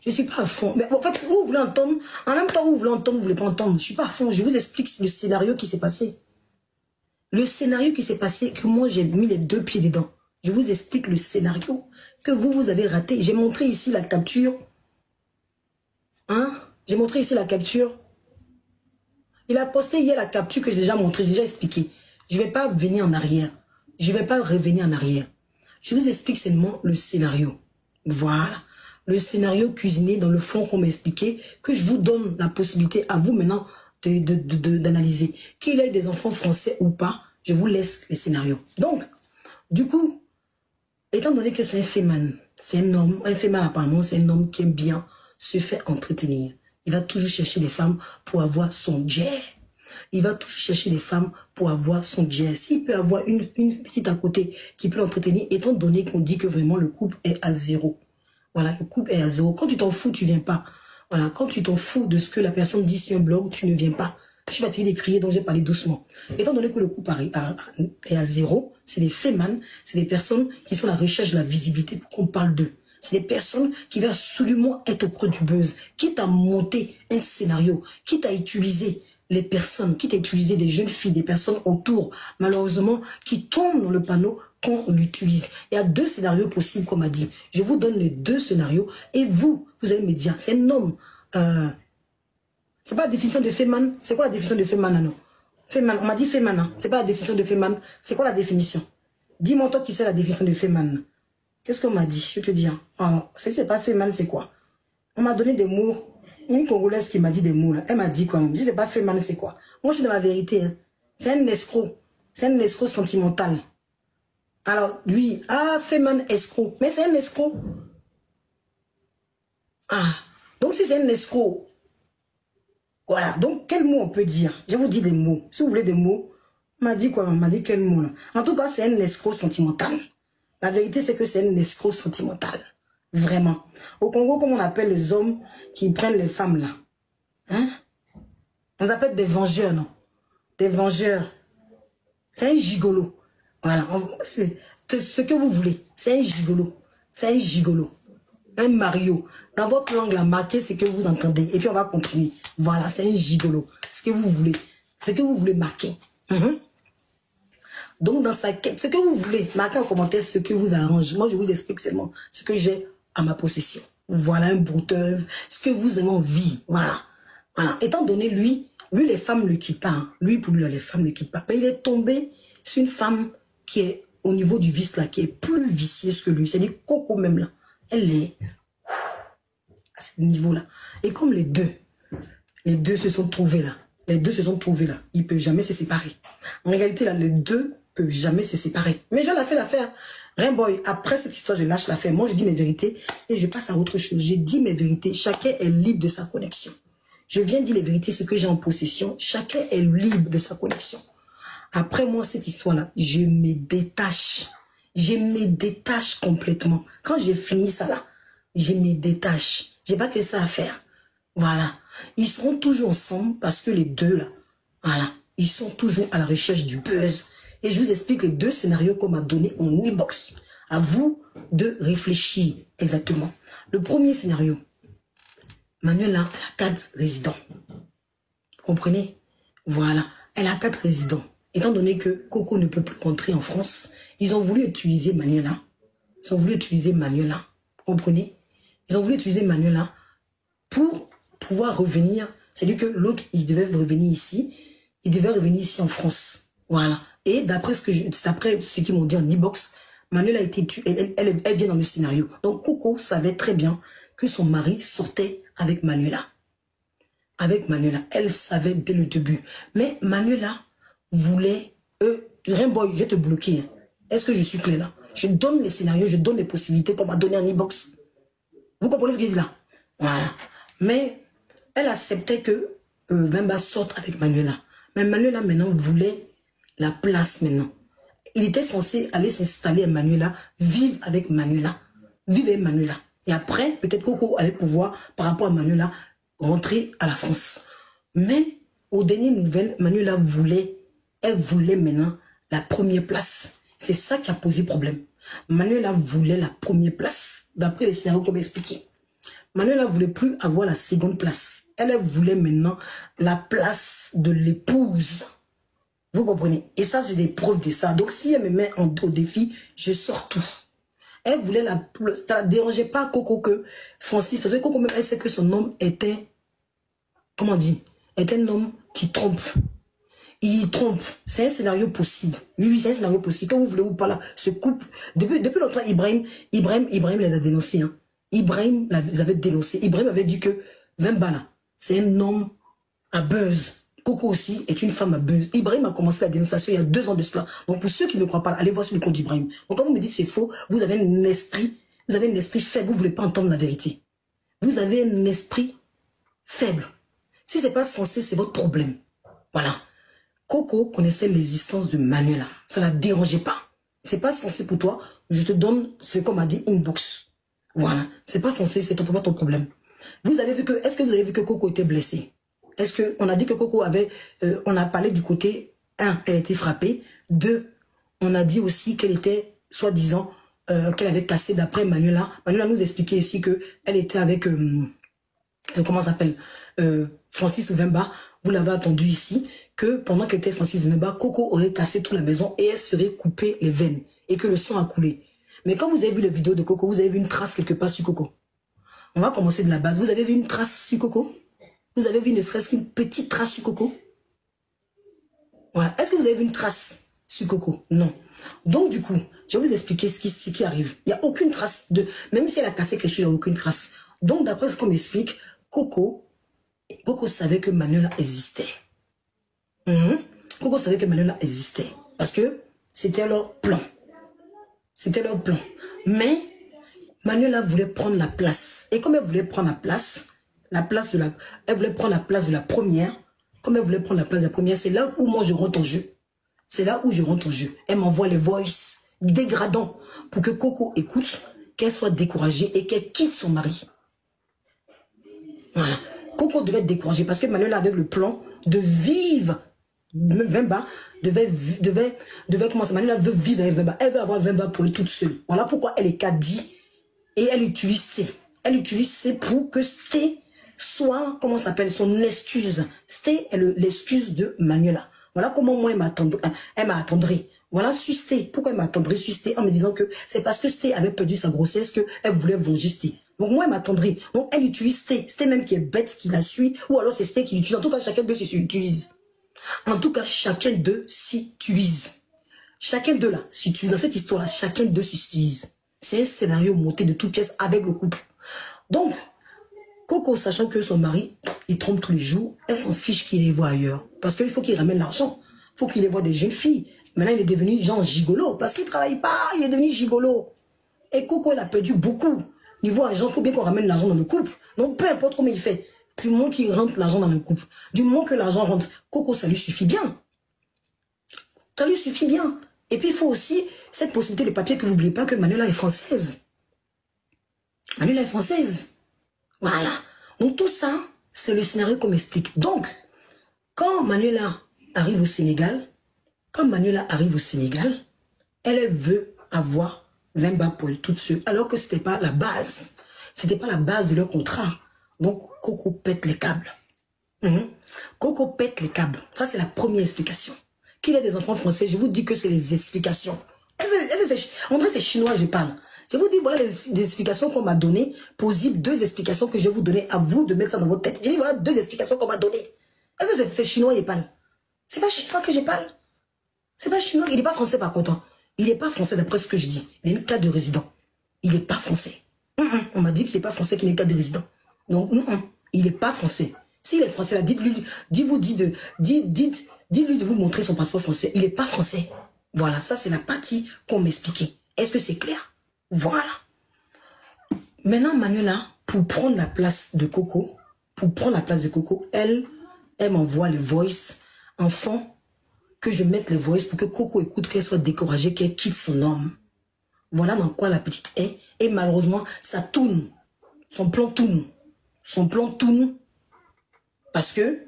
Je suis pas à fond. Mais en fait, vous voulez entendre, en même temps vous voulez entendre, vous voulez pas entendre. Je suis pas à fond. Je vous explique le scénario qui s'est passé. Le scénario qui s'est passé, que moi j'ai mis les deux pieds dedans. Je vous explique le scénario que vous avez raté. J'ai montré ici la capture. Hein? J'ai montré ici la capture. Il a posté hier la capture que j'ai déjà montrée, j'ai déjà expliqué. Je ne vais pas venir en arrière. Je ne vais pas revenir en arrière. Je vous explique seulement le scénario. Voilà. Le scénario cuisiné dans le fond qu'on m'a expliqué, que je vous donne la possibilité à vous maintenant d'analyser. Qu'il ait des enfants français ou pas, je vous laisse les scénarios. Donc, du coup, étant donné que c'est un féman, c'est un homme, un féman apparemment, c'est un homme qui aime bien se faire entretenir. Il va toujours chercher des femmes pour avoir son jet. Il va toujours chercher des femmes pour avoir son jet. S'il peut avoir une petite à côté qui peut l'entretenir, étant donné qu'on dit que vraiment le couple est à zéro. Voilà, le couple est à zéro. Quand tu t'en fous, tu viens pas. Voilà, quand tu t'en fous de ce que la personne dit sur un blog, tu ne viens pas. Je suis fatiguée de crier, donc j'ai parlé doucement. Étant donné que le couple est à zéro, c'est des fémans, c'est des personnes qui sont à la recherche de la visibilité pour qu'on parle d'eux. C'est des personnes qui veulent absolument être au creux du buzz, quitte à monter un scénario, quitte à utiliser les personnes, quitte à utiliser des jeunes filles, des personnes autour, malheureusement, qui tombent dans le panneau qu'on l'utilise. Il y a deux scénarios possibles, comme m'a dit. Je vous donne les deux scénarios et vous allez me dire, c'est un homme... c'est pas la définition de féman. C'est quoi la définition de féman, non? Féman, on m'a dit féman, hein? C'est pas la définition de féman. C'est quoi la définition? Dis-moi toi qui sais la définition de féman. Qu'est-ce qu'on m'a dit? Je te dis, hein. Oh, c'est pas féman, c'est quoi? On m'a donné des mots. Une Congolaise qui m'a dit des mots, là. Elle m'a dit quoi? Si c'est pas féman, c'est quoi? Moi, je suis dans la vérité, hein. C'est un escroc. C'est un escroc sentimental. Alors, lui, féman, escroc. Mais c'est un escroc. Ah. Donc, si c'est un escroc, voilà, donc quel mot on peut dire? Je vous dis des mots. Si vous voulez des mots, on m'a dit quoi? On m'a dit quel mot là? En tout cas, c'est un escroc sentimental. La vérité, c'est que c'est un escroc sentimental. Vraiment. Au Congo, comme on appelle les hommes qui prennent les femmes là. Hein? On les appelle des vengeurs, non? Des vengeurs. C'est un gigolo. Voilà. C'est ce que vous voulez. C'est un gigolo. C'est un gigolo. Un Mario. Dans votre langue, la marqué, c'est que vous entendez. Et puis, on va continuer. Voilà, c'est un gigolo. Ce que vous voulez. Ce que vous voulez marquer. Donc, dans sa quête, ce que vous voulez, marquez en commentaire ce que vous arrange. Moi, je vous explique seulement ce que j'ai à ma possession. Voilà, un brouteur. Ce que vous avez envie. Voilà. Voilà. Étant donné, lui, les femmes le quittent pas. Hein. Lui, pour lui, les femmes le quittent pas. Mais il est tombé sur une femme qui est au niveau du vice, là, qui est plus vicieuse que lui. C'est-à-dire, Coco même, là. Elle est à ce niveau-là. Et comme les deux se sont trouvés là. Les deux se sont trouvés là. Ils ne peuvent jamais se séparer. En réalité, là, les deux ne peuvent jamais se séparer. Mais je l'ai fait l'affaire. Rainboy, après cette histoire, je lâche l'affaire. Moi, je dis mes vérités et je passe à autre chose. J'ai dit mes vérités. Chacun est libre de sa connexion. Je viens dire les vérités, ce que j'ai en possession. Chacun est libre de sa connexion. Après moi, cette histoire-là, je me détache. Je me détache complètement. Quand j'ai fini ça là, je me détache. J'ai pas que ça à faire. Voilà. Ils seront toujours ensemble parce que les deux là, voilà, ils sont toujours à la recherche du buzz. Et je vous explique les deux scénarios qu'on m'a donné en e-box. À vous de réfléchir exactement. Le premier scénario, Manuela, elle a 4 résidents. Vous comprenez? Voilà. Elle a 4 résidents. Étant donné que Coco ne peut plus rentrer en France, ils ont voulu utiliser Manuela. Ils ont voulu utiliser Manuela. Vous comprenez? Ils ont voulu utiliser Manuela pour pouvoir revenir. C'est-à-dire que l'autre, il devait revenir ici. Il devait revenir ici en France. Voilà. Et d'après ce qu'ils m'ont dit en e-box, Manuela a été tuée. Elle vient dans le scénario. Donc Coco savait très bien que son mari sortait avec Manuela. Avec Manuela. Elle savait dès le début. Mais Manuela voulait... Rainboy, je vais te bloquer. Est-ce que je suis clair là? Je donne les scénarios, je donne les possibilités qu'on m'a donné en e-box. Vous comprenez ce qu'il dit là? Voilà. Mais elle acceptait que Vemba sorte avec Manuela. Mais Manuela maintenant voulait la place maintenant. Il était censé aller s'installer à Manuela, vivre avec Manuela. Vivre avec Manuela. Et après, peut-être Coco allait pouvoir, par rapport à Manuela, rentrer à la France. Mais, aux dernières nouvelles, Manuela voulait, elle voulait maintenant la première place. C'est ça qui a posé problème. Manuela voulait la première place, d'après les scénarios qu'on m'a expliqué. Manuela ne voulait plus avoir la seconde place. Elle voulait maintenant la place de l'épouse. Vous comprenez? Et ça, j'ai des preuves de ça. Donc, si elle me met au défi, je sors tout. Elle voulait ça ne dérangeait pas Coco que Francis, parce que Coco même, elle sait que son homme était, comment on dit, est un homme qui trompe. Il trompe. C'est un scénario possible. Oui, c'est un scénario possible. Quand vous voulez ou pas là, ce couple, depuis longtemps, Ibrahim les a dénoncés. Hein. Ibrahim les avait dénoncés. Ibrahim avait dit que Vemba là, c'est un homme à buzz. Coco aussi est une femme à buzz. Ibrahim a commencé la dénonciation il y a 2 ans de cela. Donc pour ceux qui ne croient pas, allez voir sur le compte d'Ibrahim. Donc quand vous me dites c'est faux, vous avez un esprit faible, vous ne voulez pas entendre la vérité. Vous avez un esprit faible. Si c'est pas censé, c'est votre problème. Voilà. Coco connaissait l'existence de Manuela. Ça ne la dérangeait pas. C'est pas censé pour toi. Je te donne ce qu'on m'a dit inbox. Voilà. C'est pas censé, c'est pas ton problème. Vous avez vu que, est-ce que vous avez vu que Coco était blessée? Est-ce que, on a dit que Coco avait, on a parlé du côté, 1, elle était frappée. 2, on a dit aussi qu'elle était, soi-disant, qu'elle avait cassé d'après Manuela. Manuela nous expliquait ici que elle était avec, comment ça s'appelle, Francis Vemba. Vous l'avez entendu ici, que pendant qu'elle était Francis Vemba, Coco aurait cassé toute la maison et elle serait coupée les veines et que le sang a coulé. Mais quand vous avez vu la vidéo de Coco, vous avez vu une trace quelque part sur Coco. On va commencer de la base. Vous avez vu une trace sur Coco? Vous avez vu ne serait-ce qu'une petite trace sur Coco? Voilà. Est-ce que vous avez vu une trace sur Coco? Non. Donc du coup, je vais vous expliquer ce qui arrive. Il n'y a aucune trace de... Même si elle a cassé quelque chose, il n'y a aucune trace. Donc d'après ce qu'on m'explique, Coco savait que Manuela existait. Coco savait que Manuela existait. Parce que c'était leur plan. C'était leur plan. Mais Manuela voulait prendre la place. Et comme elle voulait prendre elle voulait prendre la place de la première. Comme elle voulait prendre la place de la première, c'est là où moi je rentre en jeu. C'est là où je rentre en jeu. Elle m'envoie les voice dégradants pour que Coco écoute, qu'elle soit découragée et qu'elle quitte son mari. Voilà. Coco devait être découragée parce que Manuela avait le plan de vivre. Vemba devait commencer. Manuela veut vivre avec Vemba. Elle veut avoir Vemba pour elle toute seule. Voilà pourquoi elle est caddie et elle utilise C. Elle utilise C pour que C soit, comment ça s'appelle, son excuse. C est l'excuse de Manuela. Voilà comment moi elle m'a attendri. Voilà sur C. Pourquoi elle m'a attendri sur C en me disant que c'est parce que C avait perdu sa grossesse qu'elle voulait venger C. Donc moi elle m'attendrit. Donc elle utilise C. C même qui est bête qui la suit ou alors c'est C qui l'utilise. En tout cas chacun d'eux s'utilise. En tout cas, chacun d'eux s'utilise. Chacun d'eux là s'utilise. Dans cette histoire-là, chacun d'eux s'utilise. C'est un scénario monté de toutes pièces avec le couple. Donc, Coco, sachant que son mari, il trompe tous les jours, elle s'en fiche qu'il les voit ailleurs. Parce qu'il faut qu'il ramène l'argent. Il faut qu'il les voit des jeunes filles. Maintenant, il est devenu genre gigolo parce qu'il ne travaille pas, il est devenu gigolo. Et Coco, il a perdu beaucoup. Niveau argent, il faut bien qu'on ramène l'argent dans le couple. Donc, peu importe comment il fait, du moment qu'il rentre l'argent dans le couple, du moment que l'argent rentre, Coco, ça lui suffit bien. Ça lui suffit bien. Et puis, il faut aussi cette possibilité de papier que vous n'oubliez pas que Manuela est française. Manuela est française. Voilà. Donc, tout ça, c'est le scénario qu'on m'explique. Donc, quand Manuela arrive au Sénégal, elle veut avoir Vemba pour elle toute seule, alors que ce n'était pas la base. Ce n'était pas la base de leur contrat. Donc, Coco pète les câbles. Coco pète les câbles. Ça, c'est la première explication. Qu'il ait des enfants français, je vous dis que c'est les explications. On dirait que c'est chinois, je parle. Je vous dis, voilà les explications qu'on m'a données, possibles, 2 explications que je vais vous donner, à vous de mettre ça dans votre tête. Je dis, voilà 2 explications qu'on m'a données. Est-ce que c'est chinois, je parle? C'est pas chinois que je parle. C'est pas chinois, il n'est pas français par contre. Il n'est pas français d'après ce que je dis. Il a une carte de résident. Il n'est pas français. On m'a dit qu'il n'est pas français, qu'il a une carte de résident. Donc, il n'est pas français. S'il est français, là, dites-lui de vous montrer son passeport français. Il n'est pas français. Voilà, ça c'est la partie qu'on m'expliquait. Est-ce que c'est clair? Voilà. Maintenant, Manuela, pour prendre la place de Coco, elle m'envoie le voice en fond, que je mette le voice pour que Coco écoute, qu'elle soit découragée, qu'elle quitte son homme. Voilà dans quoi la petite est. Et malheureusement, ça tourne. Son plan tourne. Parce que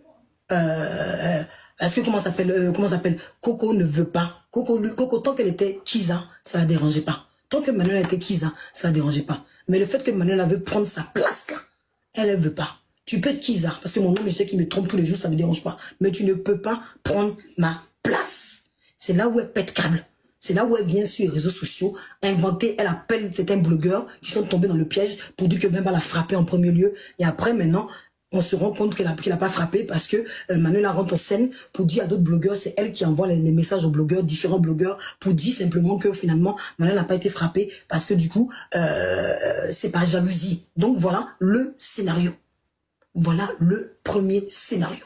comment s'appelle, Coco ne veut pas. Coco, tant qu'elle était Kiza, ça la dérangeait pas. Tant que Manuela était Kiza, ça la dérangeait pas. Mais le fait que Manuela veut prendre sa place, là, elle ne veut pas. Tu peux être Kiza, parce que mon homme, je sais qu'il me trompe tous les jours, ça ne me dérange pas. Mais tu ne peux pas prendre ma place. C'est là où elle pète câble. C'est là où elle vient sur les réseaux sociaux, inventer, elle appelle certains blogueurs qui sont tombés dans le piège pour dire que Vemba l'a frappé en premier lieu. Et après, maintenant, on se rend compte qu'elle n'a pas frappé parce que Manuela rentre en scène pour dire à d'autres blogueurs, c'est elle qui envoie les messages aux blogueurs, différents blogueurs, pour dire simplement que finalement, Manuela n'a pas été frappée parce que du coup, c'est pas jalousie. Donc voilà le scénario. Voilà le premier scénario.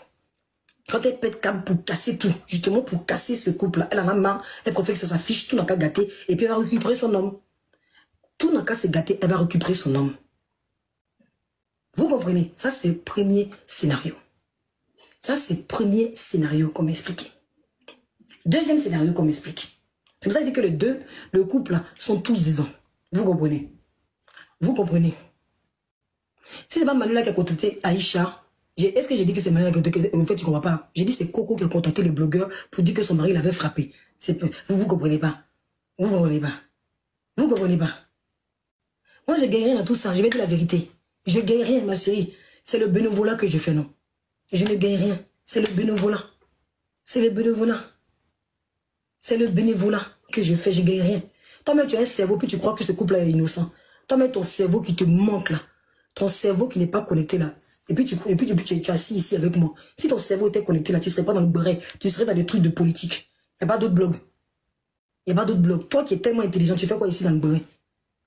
Quand elle pète câble pour casser tout, justement pour casser ce couple-là, elle en a marre, elle préfère que ça s'affiche, tout n'a qu'à gâter, et puis elle va récupérer son homme. Tout n'a qu'à se gâter, elle va récupérer son homme. Vous comprenez? Ça, c'est le premier scénario. Ça, c'est le premier scénario qu'on m'explique. Deuxième scénario qu'on m'explique. C'est pour ça que je dis que le couple, là, sont tous dedans. Vous comprenez? Vous comprenez? Si c'est pas Manuela qui a contacté Aïcha, est-ce que j'ai dit que c'est Manuela qui a contacté? En fait, tu comprends pas. J'ai dit que c'est Coco qui a contacté les blogueurs pour dire que son mari l'avait frappé. Vous comprenez pas. Vous comprenez pas. Vous comprenez pas. Moi, je gagne rien dans tout ça. Je vais dire la vérité. Je gagne rien, ma chérie. C'est le bénévolat que je fais, non. Je ne gagne rien. C'est le bénévolat. C'est le bénévolat. C'est le bénévolat que je fais. Je gagne rien. Toi-même, tu as un cerveau, puis tu crois que ce couple-là est innocent. Toi-même, ton cerveau qui te manque, là. Ton cerveau qui n'est pas connecté, là. Et puis, tu es assis ici avec moi. Si ton cerveau était connecté, là, tu ne serais pas dans le beurre. Tu serais dans des trucs de politique. Il n'y a pas d'autres blogs. Il n'y a pas d'autres blogs. Toi qui es tellement intelligent, tu fais quoi ici dans le beurre?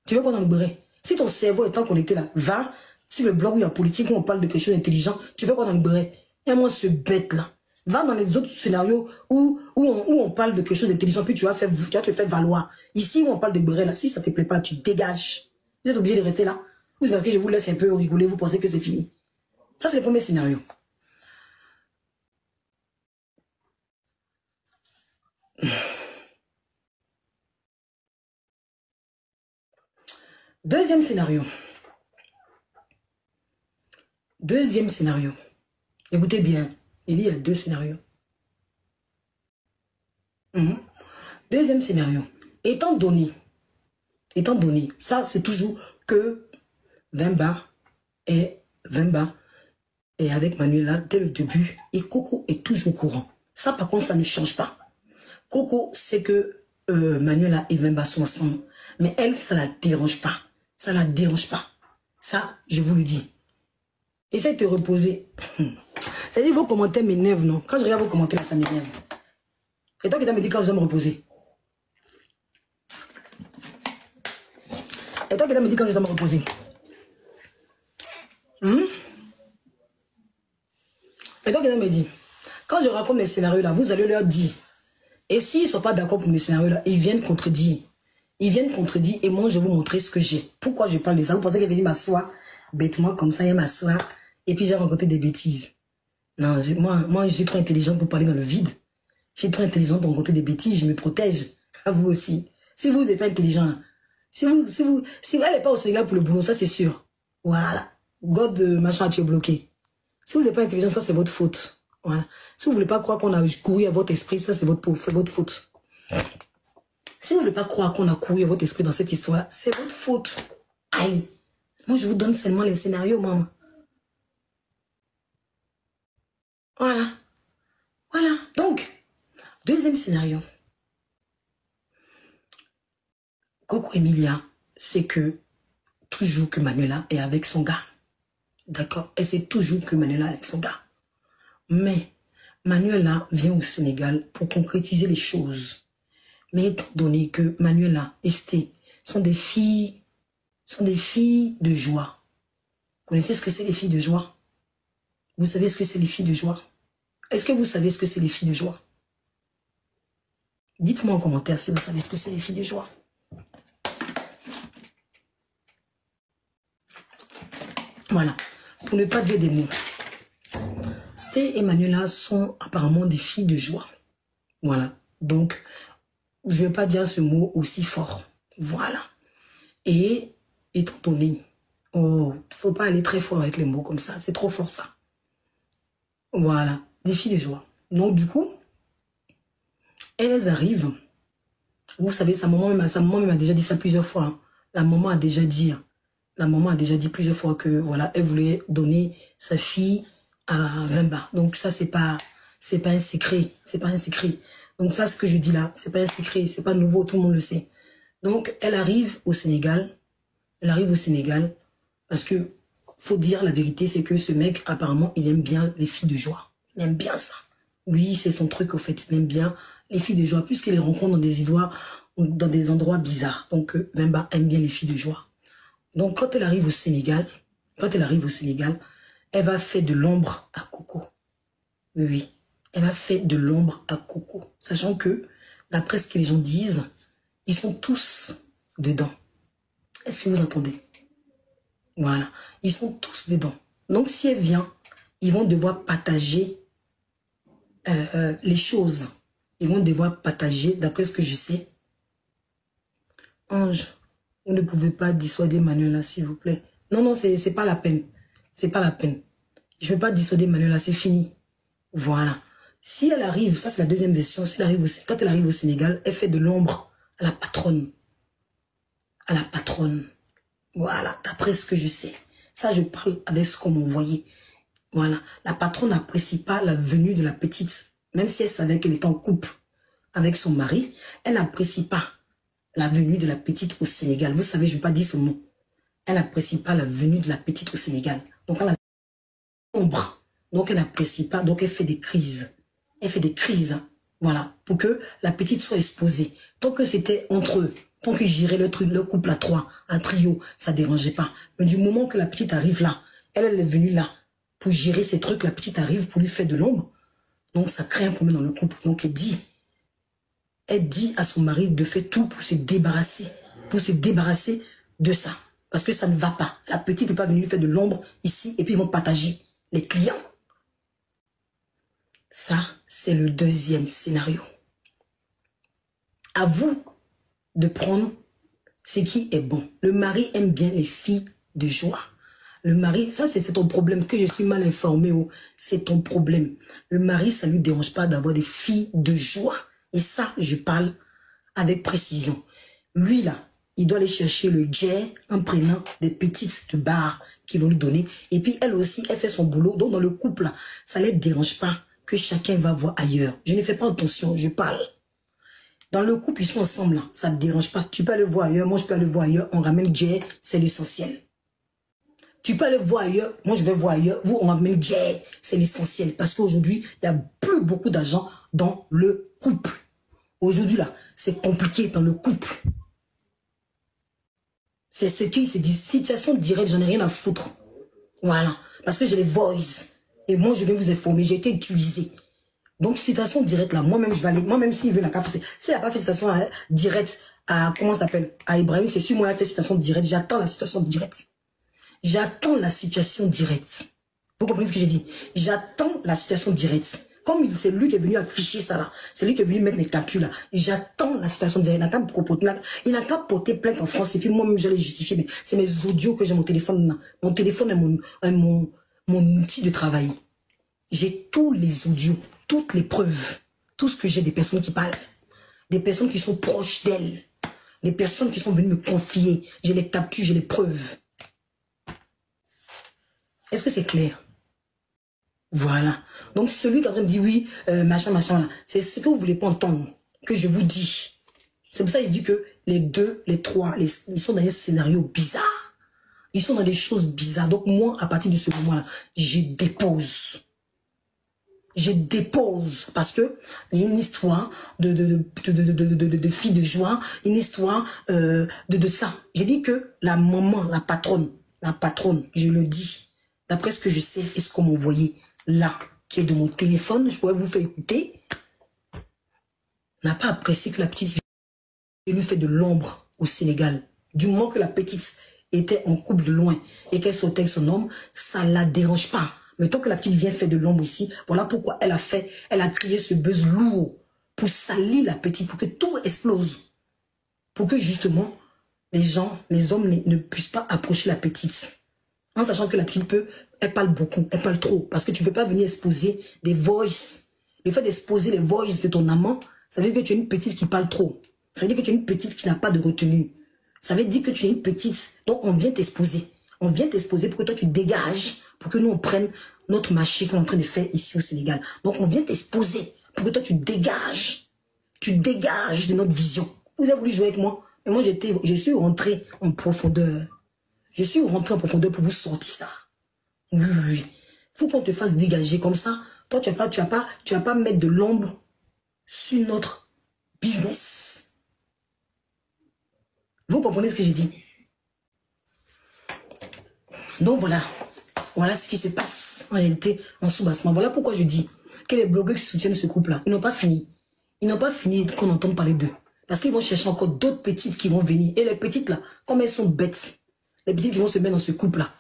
Tu fais quoi dans le beurre? Si ton cerveau est connecté, là, va sur le blog où il y a politique, où on parle de quelque chose d'intelligent, tu fais quoi dans le beurre? Et moi, ce bête-là. Va dans les autres scénarios où on parle de quelque chose d'intelligent, puis tu vas te faire valoir. Ici, où on parle de beurre, là, si ça ne te plaît pas, tu dégages. Vous êtes obligé de rester là. Ou c'est parce que je vous laisse un peu rigoler, vous pensez que c'est fini. Ça, c'est le premier scénario. Deuxième scénario. Deuxième scénario. Écoutez bien, il y a 2 scénarios. Deuxième scénario. Étant donné, ça c'est toujours que Vemba est avec Manuela dès le début et Coco est toujours au courant. Ça par contre, ça ne change pas. Coco sait que Manuela et Vemba sont ensemble, mais elle, ça la dérange pas. Ça la dérange pas. Ça, je vous le dis. Essaye de te reposer. C'est-à-dire vos commentaires m'énervent, non? Quand je regarde vos commentaires, là, ça m'énerve. Et toi qui dois me dire quand je dois me reposer. Et toi qui dois me dire quand je dois me reposer. Et toi qui dois me dire, quand je raconte mes scénarios là, vous allez leur dire Et s'ils ne sont pas d'accord pour le scénario-là, ils viennent contredire. Ils viennent contredire et moi, je vais vous montrer ce que j'ai. Pourquoi je parle de ça? Vous pensez qu'elle est venue m'asseoir bêtement comme ça, elle m'asseoir et puis j'ai raconté des bêtises. Non, moi, je suis trop intelligente pour parler dans le vide. Je suis trop intelligente pour raconter des bêtises, je me protège. À vous aussi. Si vous n'êtes pas intelligent, si elle n'est pas au Sénégal pour le boulot, ça c'est sûr. Voilà. God, machin, tu es bloqué. Si vous n'êtes pas intelligent, ça c'est votre faute. Voilà. Si vous ne voulez pas croire qu'on a couru à votre esprit, ça c'est votre faute. Si vous ne voulez pas croire qu'on a couru à votre esprit dans cette histoire, c'est votre faute. Aïe. Moi, je vous donne seulement les scénarios, maman. Voilà. Voilà. Donc, deuxième scénario. Coco Emilia, c'est que toujours que Manuela est avec son gars. D'accord? Et c'est toujours que Manuela est avec son gars. Mais Manuela vient au Sénégal pour concrétiser les choses. Mais étant donné que Manuela et Sté sont des filles de joie. Vous connaissez ce que c'est les filles de joie? Vous savez ce que c'est les filles de joie? Est-ce que vous savez ce que c'est les filles de joie? Dites-moi en commentaire si vous savez ce que c'est les filles de joie. Voilà. Pour ne pas dire des mots. Sté et Manuela sont apparemment des filles de joie. Voilà. Donc, je ne vais pas dire ce mot aussi fort. Voilà. Et étant donné, oh, il ne faut pas aller très fort avec les mots comme ça. C'est trop fort ça. Voilà. Des filles de joie. Donc, du coup, elles arrivent. Vous savez, sa maman m'a déjà dit ça plusieurs fois. Hein. La maman a déjà dit plusieurs fois que, voilà, elle voulait donner sa fille à Vemba. Donc, ça, c'est pas un secret. C'est pas un secret. Donc, ça, ce que je dis là, c'est pas un secret. C'est pas nouveau. Tout le monde le sait. Donc, elle arrive au Sénégal. Parce que, faut dire la vérité, c'est que ce mec, apparemment, il aime bien les filles de joie. Il aime bien ça. Lui, c'est son truc, au fait. Il aime bien les filles de joie, puisqu'il les rencontre dans des endroits bizarres. Donc, Vemba aime bien les filles de joie. Donc, quand elle arrive au Sénégal, elle va faire de l'ombre à Coco. Oui, elle va faire de l'ombre à Coco. Sachant que, d'après ce que les gens disent, ils sont tous dedans. Est-ce que vous entendez? Voilà, ils sont tous dedans. Donc, si elle vient, ils vont devoir partager les choses. Ils vont devoir partager, d'après ce que je sais. Ange, vous ne pouvez pas dissuader Manuela, s'il vous plaît. Non, c'est pas la peine. C'est pas la peine. Je ne vais pas dissuader Manuela, c'est fini. Voilà. Si elle arrive, ça c'est la deuxième version, quand elle arrive au Sénégal, elle fait de l'ombre à la patronne. À la patronne. Voilà, d'après ce que je sais. Ça, je parle avec ce qu'on m'a envoyé. Voilà. La patronne n'apprécie pas la venue de la petite. Même si elle savait qu'elle était en couple avec son mari, elle n'apprécie pas la venue de la petite au Sénégal. Vous savez, je ne vais pas dire son nom. Elle n'apprécie pas la venue de la petite au Sénégal. Donc, elle a ombre. Donc, elle n'apprécie pas. Donc, elle fait des crises. Elle fait des crises. Hein. Voilà. Pour que la petite soit exposée. Tant que c'était entre eux, tant qu'ils géraient le couple à trois, un trio, ça ne dérangeait pas. Mais du moment que la petite arrive là, elle est venue là, pour gérer ces trucs, la petite arrive pour lui faire de l'ombre. Donc, ça crée un problème dans le couple. Donc, elle dit à son mari de faire tout pour se débarrasser de ça. Parce que ça ne va pas. La petite ne peut pas venir lui faire de l'ombre ici et puis ils vont partager les clients. Ça, c'est le deuxième scénario. À vous de prendre ce qui est bon. Le mari aime bien les filles de joie. Le mari, ça c'est ton problème, que je suis mal informée, c'est ton problème. Le mari, ça ne lui dérange pas d'avoir des filles de joie. Et ça, je parle avec précision. Lui là, il doit aller chercher le jet en prenant des petites de bar qu'ils vont lui donner. Et puis elle aussi, elle fait son boulot. Donc dans le couple là, ça ne les dérange pas que chacun va voir ailleurs. Je ne fais pas attention, je parle. Dans le couple, ils sont ensemble là, ça ne te dérange pas. Tu peux aller voir ailleurs, moi je peux aller voir ailleurs, on ramène jet, c'est l'essentiel. Tu peux aller voir ailleurs, moi je vais voir ailleurs, vous on ramène jet, c'est l'essentiel. Parce qu'aujourd'hui, il n'y a plus beaucoup d'argent dans le couple. Aujourd'hui là, c'est compliqué dans le couple. C'est ce qui, c'est des situations directes, j'en ai rien à foutre. Voilà. Parce que j'ai les voices. Et moi, je vais vous informer, j'ai été utilisée. Donc, citation directe, là, moi-même, je vais aller, moi-même, s'il veut la café, s'il n'a pas fait citation directe à, comment ça s'appelle, à Ibrahim, c'est sûr, moi, il a fait citation directe, j'attends la situation directe. J'attends la situation directe. Vous comprenez ce que j'ai dit? J'attends la situation directe. Comme c'est lui qui est venu afficher ça là, c'est lui qui est venu mettre mes captures là. J'attends la situation directe. Il n'a qu'à porter plainte en France et puis moi-même je l'ai justifié. Mais c'est mes audios que j'ai mon téléphone là. Mon téléphone est mon outil de travail. J'ai tous les audios, toutes les preuves, tout ce que j'ai des personnes qui parlent, des personnes qui sont proches d'elle, des personnes qui sont venues me confier. J'ai les captures, j'ai les preuves. Est-ce que c'est clair? Voilà. Donc, celui qui est en train de dire oui, machin, là, c'est ce que vous voulez pas entendre, que je vous dis. C'est pour ça qu'il dit que les deux, les trois, ils sont dans des scénarios bizarres. Ils sont dans des choses bizarres. Donc, moi, à partir de ce moment-là, je dépose. Je dépose. Parce que il y a une histoire de fille de joie, une histoire de ça. J'ai dit que la maman, la patronne, je le dis, d'après ce que je sais et ce qu'on m'a envoyé, là, qui est de mon téléphone, je pourrais vous faire écouter, n'a pas apprécié que la petite lui fait de l'ombre au Sénégal. Du moment que la petite était en couple de loin et qu'elle sautait avec son homme, ça la dérange pas. Mais tant que la petite vient faire de l'ombre ici, voilà pourquoi elle a créé ce buzz lourd pour salir la petite, pour que tout explose. Pour que justement, les hommes ne puissent pas approcher la petite. En sachant que la petite elle parle beaucoup, elle parle trop. Parce que tu ne peux pas venir exposer des voices. Le fait d'exposer les voices de ton amant, ça veut dire que tu es une petite qui parle trop. Ça veut dire que tu es une petite qui n'a pas de retenue. Ça veut dire que tu es une petite. Donc on vient t'exposer. On vient t'exposer pour que toi tu dégages, pour que nous on prenne notre marché qu'on est en train de faire ici au Sénégal. Donc on vient t'exposer pour que toi tu dégages. Tu dégages de notre vision. Vous avez voulu jouer avec moi. Et moi je suis rentré en profondeur. Je suis rentré en profondeur pour vous sortir ça. Oui, oui, oui. Faut qu'on te fasse dégager comme ça. Toi, tu vas pas mettre de l'ombre sur notre business. Vous comprenez ce que j'ai dit? Donc voilà. Voilà ce qui se passe en réalité en sous-bassement. Voilà pourquoi je dis que les blogueurs qui soutiennent ce couple-là, ils n'ont pas fini. Ils n'ont pas fini qu'on entende parler d'eux. Parce qu'ils vont chercher encore d'autres petites qui vont venir. Et les petites là, comme elles sont bêtes, les petites qui vont se mettre dans ce couple-là,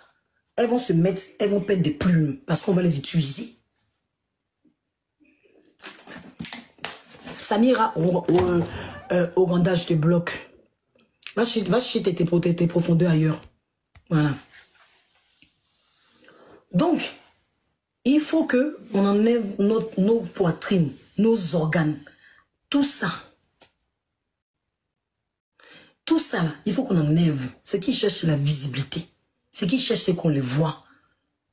elles vont perdre des plumes parce qu'on va les utiliser. Samira, Oranda, je te bloque. Va chercher tes profondeurs ailleurs. Voilà. Donc, il faut qu'on enlève nos poitrines, nos organes, tout ça. Tout ça, là, il faut qu'on enlève. Ce qui cherche, c'est la visibilité. Ce qui cherche, c'est qu'on les voit.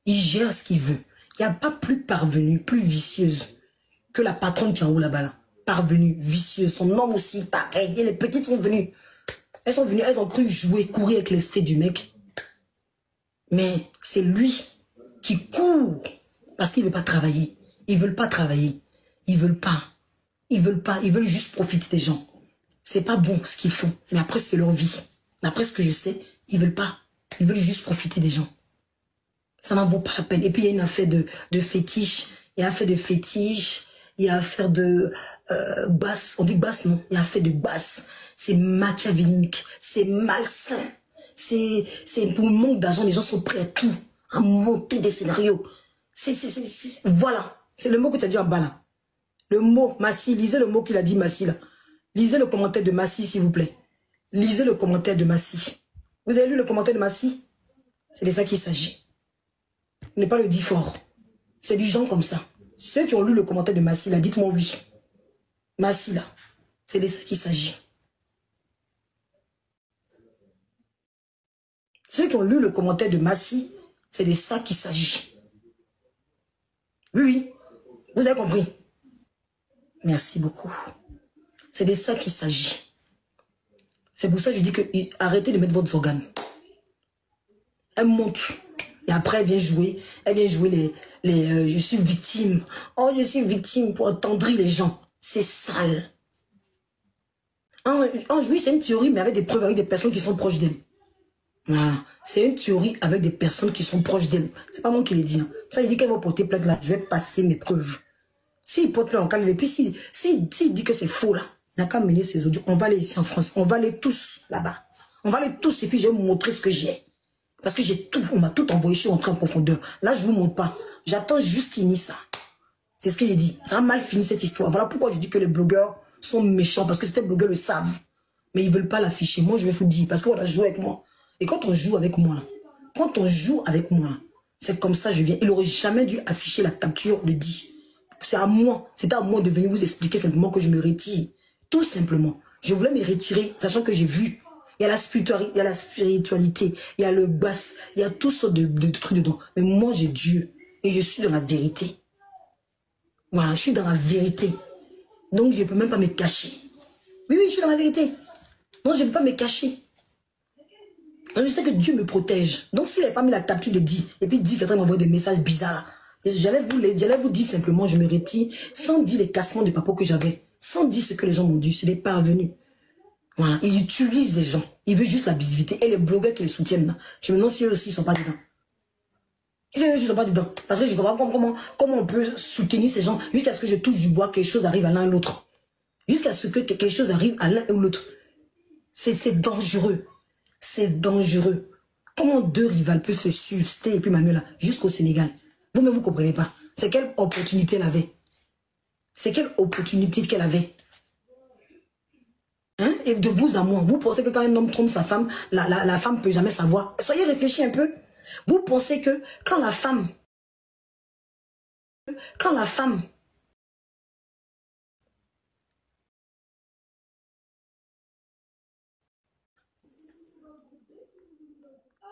Il gère ce qu'il veut. Il n'y a pas plus parvenue, plus vicieuse que la patronne qui est en haut là-bas. Là. Parvenue, vicieuse. Son homme aussi, pareil. Et les petites sont venues. Elles ont cru jouer, courir avec l'esprit du mec. Mais c'est lui qui court parce qu'il ne veut pas travailler. Ils ne veulent pas travailler. Ils veulent pas. Ils veulent juste profiter des gens. C'est pas bon ce qu'ils font. Mais après, c'est leur vie. D'après ce que je sais, ils veulent pas. Ils veulent juste profiter des gens. Ça n'en vaut pas la peine. Et puis, il y a une affaire de fétiche. Il y a affaire de fétiche. Il y a affaire de basse. On dit basse, non. Il y a affaire de basse. C'est machiavélique. C'est malsain. C'est pour le manque d'argent. Les gens sont prêts à tout. À monter des scénarios. Voilà. C'est le mot que tu as dit en bas, là. Le mot, Massi. Lisez le mot qu'il a dit, Massi, là. Lisez le commentaire de Massi, s'il vous plaît. Lisez le commentaire de Massi. Vous avez lu le commentaire de Massi? C'est de ça qu'il s'agit. Ce n'est pas le dit fort. C'est du genre comme ça. Ceux qui ont lu le commentaire de Massi, là, dites-moi oui. Massi, là. C'est de ça qu'il s'agit. Ceux qui ont lu le commentaire de Massi, c'est de ça qu'il s'agit. Oui, oui. Vous avez compris? Merci beaucoup. C'est de ça qu'il s'agit. C'est pour ça que je dis que arrêtez de mettre votre organe. Elle monte. Et après, elle vient jouer. Elle vient jouer les je suis victime. Oh, je suis victime pour attendrir les gens. C'est sale. Oui, c'est une théorie, mais avec des preuves, avec des personnes qui sont proches d'elle. Voilà. C'est une théorie avec des personnes qui sont proches d'elle. C'est pas moi qui l'ai dit. Hein. Ça, il dit qu'elle va porter plainte là. Je vais passer mes preuves. S'il porte plainte en Canada, et puis s'il dit que c'est faux là, il n'a qu'à mener ses audios. On va aller ici en France. On va aller tous là-bas. On va aller tous et puis je vais vous montrer ce que j'ai. Parce que j'ai tout, on m'a tout envoyé, je suis rentré en profondeur. Là, je ne vous montre pas. J'attends juste qu'il finisse ça. C'est ce que j'ai dit. Ça a mal fini cette histoire. Voilà pourquoi je dis que les blogueurs sont méchants. Parce que certains blogueurs le savent. Mais ils ne veulent pas l'afficher. Moi, je vais vous dire. Parce qu'on a joué avec moi. Et quand on joue avec moi, c'est comme ça je viens. Il n'aurait jamais dû afficher la capture de dit. C'est à moi. C'était à moi de venir vous expliquer simplement que je me retire. Tout simplement. Je voulais me retirer, sachant que j'ai vu. Il y a la spiritualité, il y a le basse, il y a tout sortes de trucs dedans. Mais moi, j'ai Dieu. Et je suis dans la vérité. Voilà, je suis dans la vérité. Donc, je ne peux même pas me cacher. Oui, je suis dans la vérité. Donc, je ne peux pas me cacher. Donc, je sais que Dieu me protège. Donc, s'il n'avait pas mis la capture de dit, et puis dit qu'il m'envoie des messages bizarres là, j'allais vous dire simplement, je me retire, sans dire les cassements de papo que j'avais, sans dire ce que les gens m'ont dit, ce n'est pas revenu. Voilà, il utilise les gens. Il veut juste la visibilité. Et les blogueurs qui les soutiennent, là, je me demande si eux aussi ne sont pas dedans. Ils ne sont pas dedans. Parce que je ne comprends pas comment on peut soutenir ces gens jusqu'à ce que je touche du bois, quelque chose arrive à l'un et l'autre. Jusqu'à ce que quelque chose arrive à l'un ou l'autre. C'est dangereux. C'est dangereux. Comment deux rivales peuvent se suster et puis Manuela jusqu'au Sénégal? Vous-même, vous ne comprenez pas. C'est quelle opportunité elle avait? C'est quelle opportunité qu'elle avait? Hein? Et de vous à moi, vous pensez que quand un homme trompe sa femme, la femme ne peut jamais savoir. Soyez réfléchis un peu. Vous pensez que quand la femme,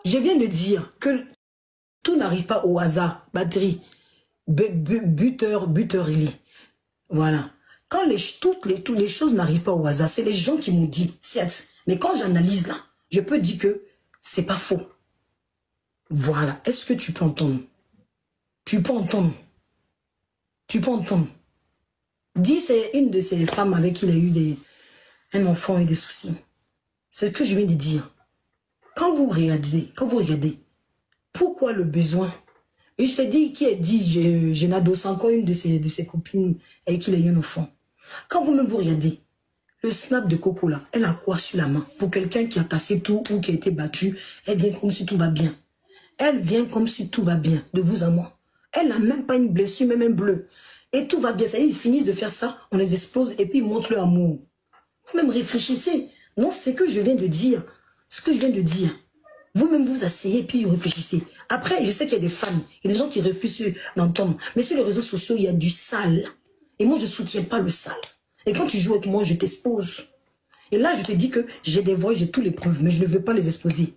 je viens de dire que tout n'arrive pas au hasard, batterie, buteur, voilà. Quand toutes les choses n'arrivent pas au hasard, c'est les gens qui m'ont dit, certes. Mais quand j'analyse là, je peux dire que c'est pas faux. Voilà. Est-ce que tu peux entendre? Tu peux entendre. Tu peux entendre. Dis, c'est une de ces femmes avec qui il a eu un enfant et des soucis. C'est ce que je viens de dire. Quand vous regardez, pourquoi le besoin? Et je t'ai dit, qui a dit, je n'adosse encore une de ses copines avec qui il a eu un enfant. Quand vous-même vous regardez, le snap de Coco là, elle a quoi sur la main? Pour quelqu'un qui a cassé tout ou qui a été battu, elle vient comme si tout va bien. Elle vient comme si tout va bien, de vous à moi. Elle n'a même pas une blessure, même un bleu. Et tout va bien. Ça y est, ils finissent de faire ça, on les explose et puis ils montrent leur amour. Vous-même réfléchissez. Non, c'est ce que je viens de dire. Ce que je viens de dire. Vous-même vous asseyez et puis vous réfléchissez. Après, je sais qu'il y a des fans, il y a des gens qui refusent d'entendre. Mais sur les réseaux sociaux, il y a du sale. Et moi, je ne soutiens pas le sale. Et quand tu joues avec moi, je t'expose. Et là, je te dis que j'ai des voix, j'ai toutes les preuves, mais je ne veux pas les exposer.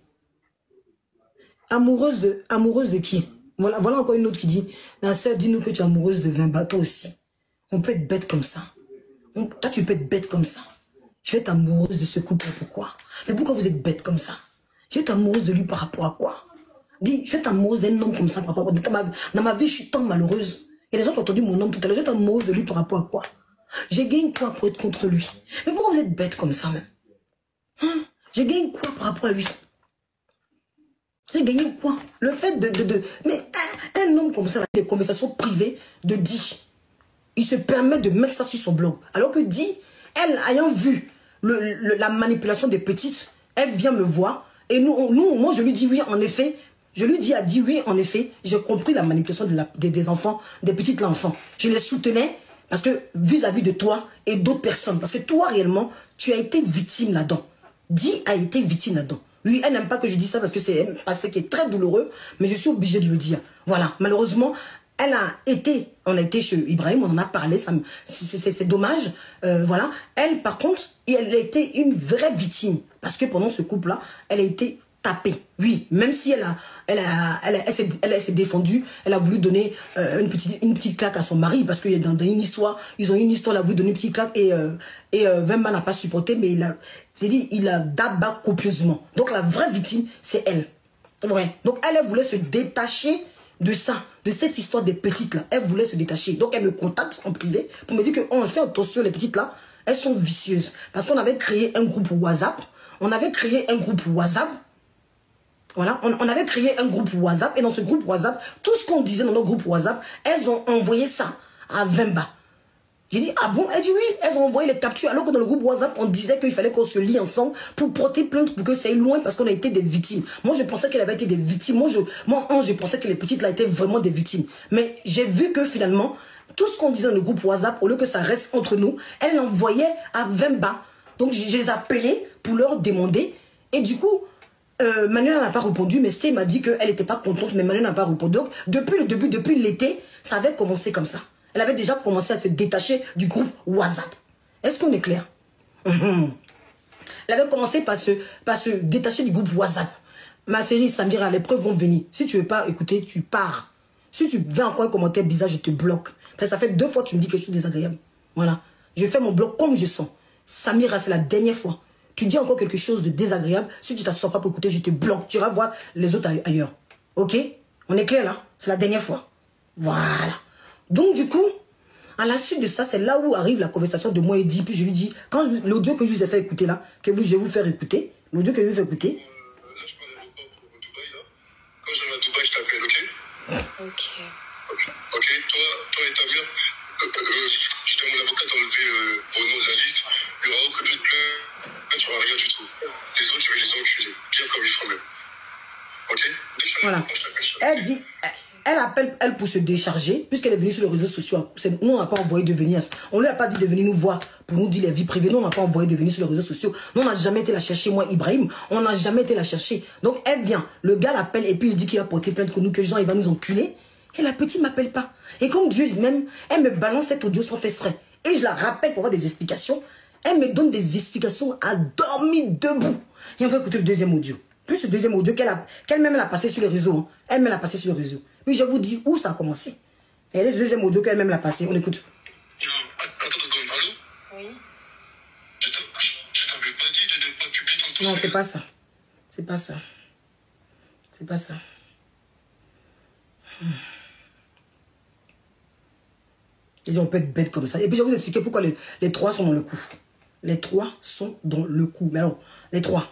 Amoureuse de qui? Voilà encore une autre qui dit, la sœur, dis-nous que tu es amoureuse de 20 bateaux aussi. On peut être bête comme ça. Toi, tu peux être bête comme ça. Je vais être amoureuse de ce couple, pourquoi? Mais pourquoi vous êtes bête comme ça? Je vais être amoureuse de lui par rapport à quoi? Dis, je vais être amoureuse d'un homme comme ça par rapport à quoi? Dans ma vie, je suis tant malheureuse. Et les gens qui ont entendu mon nom tout à l'heure, je vais être amoureuse de lui par rapport à quoi? J'ai gagné quoi pour être contre lui? Mais pourquoi vous êtes bête comme ça même? Hein? J'ai gagné quoi par rapport à lui? J'ai gagné quoi? Le fait Mais un homme comme ça, des conversations privées de Di, il se permet de mettre ça sur son blog. Alors que Di, elle, ayant vu la manipulation des petites, elle vient me voir. Et moi, je lui dis oui, en effet. Je lui dis à Di oui, en effet. J'ai compris la manipulation des enfants, des petites enfants. Je les soutenais parce que vis-à-vis de toi et d'autres personnes. Parce que toi, réellement, tu as été victime là-dedans. Di a été victime là-dedans. Oui, elle n'aime pas que je dise ça parce que c'est un passé qui est très douloureux, mais je suis obligée de le dire. Voilà, malheureusement, on a été chez Ibrahim, on en a parlé, c'est dommage. Voilà, elle, par contre, elle a été une vraie victime parce que pendant ce couple-là, elle a été tapée. Oui, même si elle s'est défendue, elle a voulu donner une petite claque à son mari parce que dans une histoire, ils ont eu une histoire, elle a voulu donner une petite claque et Vemba n'a pas supporté, mais il a d'abat copieusement. Donc la vraie victime, c'est elle. Ouais. Donc elle voulait se détacher de ça, de cette histoire des petites là. Elle voulait se détacher. Donc elle me contacte en privé pour me dire que on fait attention, les petites là, elles sont vicieuses. Parce qu'on avait créé un groupe WhatsApp. Voilà, on avait créé un groupe WhatsApp et dans ce groupe WhatsApp, tout ce qu'on disait dans notre groupe WhatsApp, elles ont envoyé ça à Vemba. J'ai dit, ah bon? Elle dit oui, elles ont envoyé les captures, alors que dans le groupe WhatsApp, on disait qu'il fallait qu'on se lie ensemble pour porter plainte, pour que ça aille loin, parce qu'on a été des victimes. Moi, je pensais qu'elle avait été des victimes. Moi, je pensais que les petites, là, étaient vraiment des victimes. Mais j'ai vu que finalement, tout ce qu'on disait dans le groupe WhatsApp, au lieu que ça reste entre nous, elle l'envoyait à Vemba. Donc, je les appelais pour leur demander. Et du coup, Manuela n'a pas répondu, mais Sté m'a dit qu'elle n'était pas contente, mais Manuela n'a pas répondu. Donc, depuis le début, depuis l'été, ça avait commencé comme ça. Elle avait déjà commencé à se détacher du groupe WhatsApp. Est-ce qu'on est clair? Elle avait commencé par se détacher du groupe WhatsApp. Ma série Samira, les preuves vont venir. Si tu ne veux pas écouter, tu pars. Si tu veux encore un commentaire bizarre, je te bloque. Parce que ça fait 2 fois que tu me dis quelque chose de désagréable. Voilà. Je fais mon bloc comme je sens. Samira, c'est la dernière fois. Tu dis encore quelque chose de désagréable. Si tu ne t'assois pas pour écouter, je te bloque. Tu iras voir les autres ailleurs. Ok? On est clair là? C'est la dernière fois. Voilà. Donc du coup, à la suite de ça, c'est là où arrive la conversation de moi et Di. Puis je lui dis, quand l'audio que je vous ai fait écouter là, que je vais vous faire écouter, l'audio que je vais vous faire écouter. Là, je parle à l'aéroport pour Dubaï là. Quand j'arrive à Dubaï, je t'appelle, ok? Ok. Ok, toi et ta mère, je dois mon avocat t'enlever vos noms de la liste. Il n'y aura aucune plainte, tu n'auras rien du tout. Les autres, je vais les enculer, bien comme il faut même. Ok? Voilà. Elle dit, elle appelle, elle pour se décharger, puisqu'elle est venue sur les réseaux sociaux. Nous, on n'a pas envoyé de venir. On lui a pas dit de venir nous voir pour nous dire les vies privées. Nous, on n'a pas envoyé de venir sur les réseaux sociaux. Nous, on n'a jamais été la chercher, moi, Ibrahim. On n'a jamais été la chercher. Donc, elle vient. Le gars l'appelle et puis il dit qu'il a porté plainte contre nous, que Jean, il va nous enculer. Et la petite ne m'appelle pas. Et comme Dieu même, elle me balance cet audio sans faire frais. Et je la rappelle pour avoir des explications. Elle me donne des explications à dormir debout. Et on va écouter le deuxième audio. Plus ce deuxième audio qu'elle-même a passé sur les réseaux. Hein. Elle-même l'a passé sur les réseaux. Puis je vous dis où ça a commencé. Et le deuxième audio qu'elle-même l'a passé. On écoute. Attends, allô? Oui. Je t'avais pas dit de ne pas publier ton... Non, c'est pas ça. C'est pas ça. C'est pas ça. J'ai dit, on peut être bête comme ça. Et puis je vais vous expliquer pourquoi les 3 sont dans le coup. Les 3 sont dans le coup. Mais alors, les 3.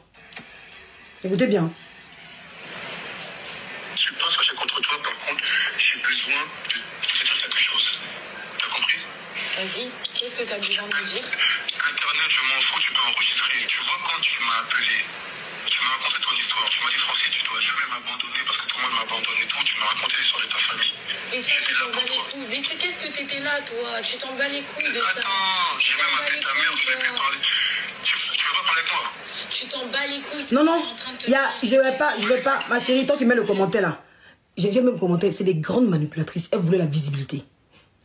Écoutez bien. Je suis pas fâché contre toi, par contre, j'ai besoin de te dire quelque chose. T'as compris? Vas-y, qu'est-ce que t'as besoin de me dire? Internet, je m'en fous, tu peux enregistrer. Tu vois, quand tu m'as appelé, tu m'as raconté ton histoire. Tu m'as dit, Francis, tu dois jamais m'abandonner parce que tout le monde m'abandonne et tout. Tu m'as raconté l'histoire de ta famille. Mais ça, tu t'en bats les couilles. Mais qu'est-ce que t'étais là, toi? Tu t'en bats les couilles de ça. Attends, j'ai même appelé ta mère, je vais plus parler. Tu veux pas parler avec moi? Tu t'en bats les couilles. Non, non, je vais pas, ma chérie, toi qui mets le commentaire là. J'ai même le commentaire, c'est des grandes manipulatrices. Elles voulaient la visibilité.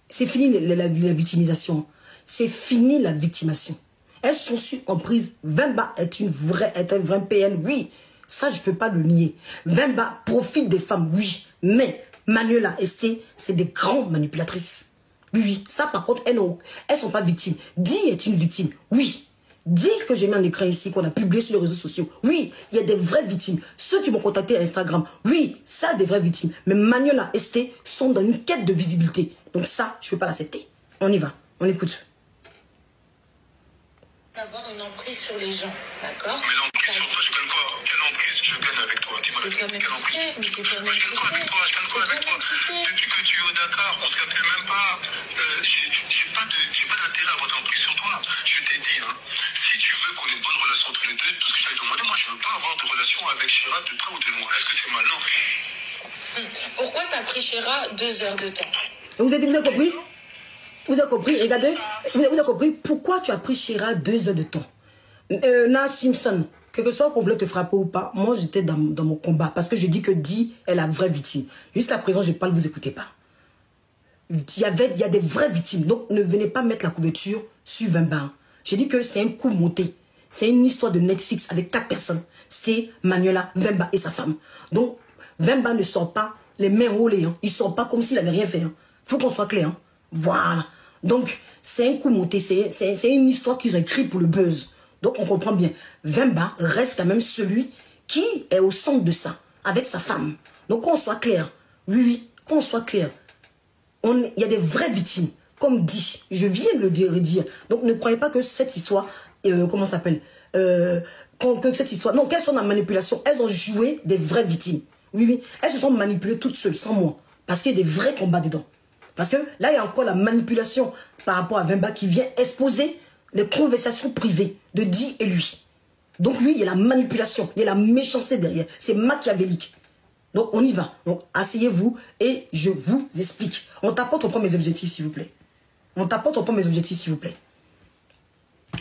C'est fini la victimisation. C'est fini la victimation. Elles sont sur emprise. Vemba est un vrai PN, oui. Ça, je peux pas le nier. Vemba profite des femmes, oui. Mais Manuela et Sté, c'est des grandes manipulatrices. Oui, ça par contre, elles sont pas victimes. Di est une victime, oui. Dire que j'ai mis un écran ici, qu'on a publié sur les réseaux sociaux. Oui, il y a des vraies victimes. Ceux qui m'ont contacté à Instagram, oui, ça, des vraies victimes. Mais Manuela et Sté sont dans une quête de visibilité. Donc ça, je ne peux pas l'accepter. On y va, on écoute. D'avoir une emprise sur les gens, d'accord? Mais l'emprise sur toi, je gagne quoi? Quelle emprise je gagne avec toi? C'est toi-même qui sais, mais c'est toi-même qui sais. Je gagne quoi avec toi? Je gagne quoi avec toi? Depuis que tu es au Dakar, on se calcule même pas. J'ai pas d'intérêt à avoir de l'emprise sur toi. Je t'ai dit, hein. Si tu veux qu'on ait une bonne relation entre les deux, tout ce que j'allais te demander, moi je veux pas avoir de relation avec Chéra de près ou de loin. Est-ce que c'est malin? Pourquoi t'as pris Chéra 2 heures de temps? Vous avez compris? Vous avez compris? Regardez, vous avez compris pourquoi tu as pris Chéra 2 heures de temps. Na Simpson, que soit qu'on voulait te frapper ou pas, moi j'étais dans mon combat parce que je dis que Di est la vraie victime. Jusqu'à présent, je parle, vous écoutez pas. Il y a des vraies victimes, donc ne venez pas mettre la couverture sur Vemba. J'ai dit que c'est un coup monté. C'est une histoire de Netflix avec 4 personnes. C'est Manuela, Vemba et sa femme. Donc, Vemba ne sort pas les mains roulées. Hein. Il ne sort pas comme s'il n'avait rien fait. Hein. Faut qu'on soit clair. Hein. Voilà. Donc, c'est un coup monté. C'est une histoire qu'ils ont écrite pour le buzz. Donc, on comprend bien. Vemba reste quand même celui qui est au centre de ça, avec sa femme. Donc, qu'on soit clair. Oui, qu'on soit clair. Il y a des vraies victimes. Comme dit, je viens de le redire. Donc, ne croyez pas que cette histoire, comment ça s'appelle que cette histoire, non, qu'elles sont dans la manipulation. Elles ont joué des vraies victimes. Oui, elles se sont manipulées toutes seules, sans moi. Parce qu'il y a des vrais combats dedans. Parce que là, il y a encore la manipulation par rapport à Vemba qui vient exposer les conversations privées de Di et lui. Donc lui, il y a la manipulation, il y a la méchanceté derrière. C'est machiavélique. Donc on y va. Donc asseyez-vous et je vous explique. On t'apporte, on prend mes objectifs, s'il vous plaît. On t'apporte, on prend mes objectifs, s'il vous plaît.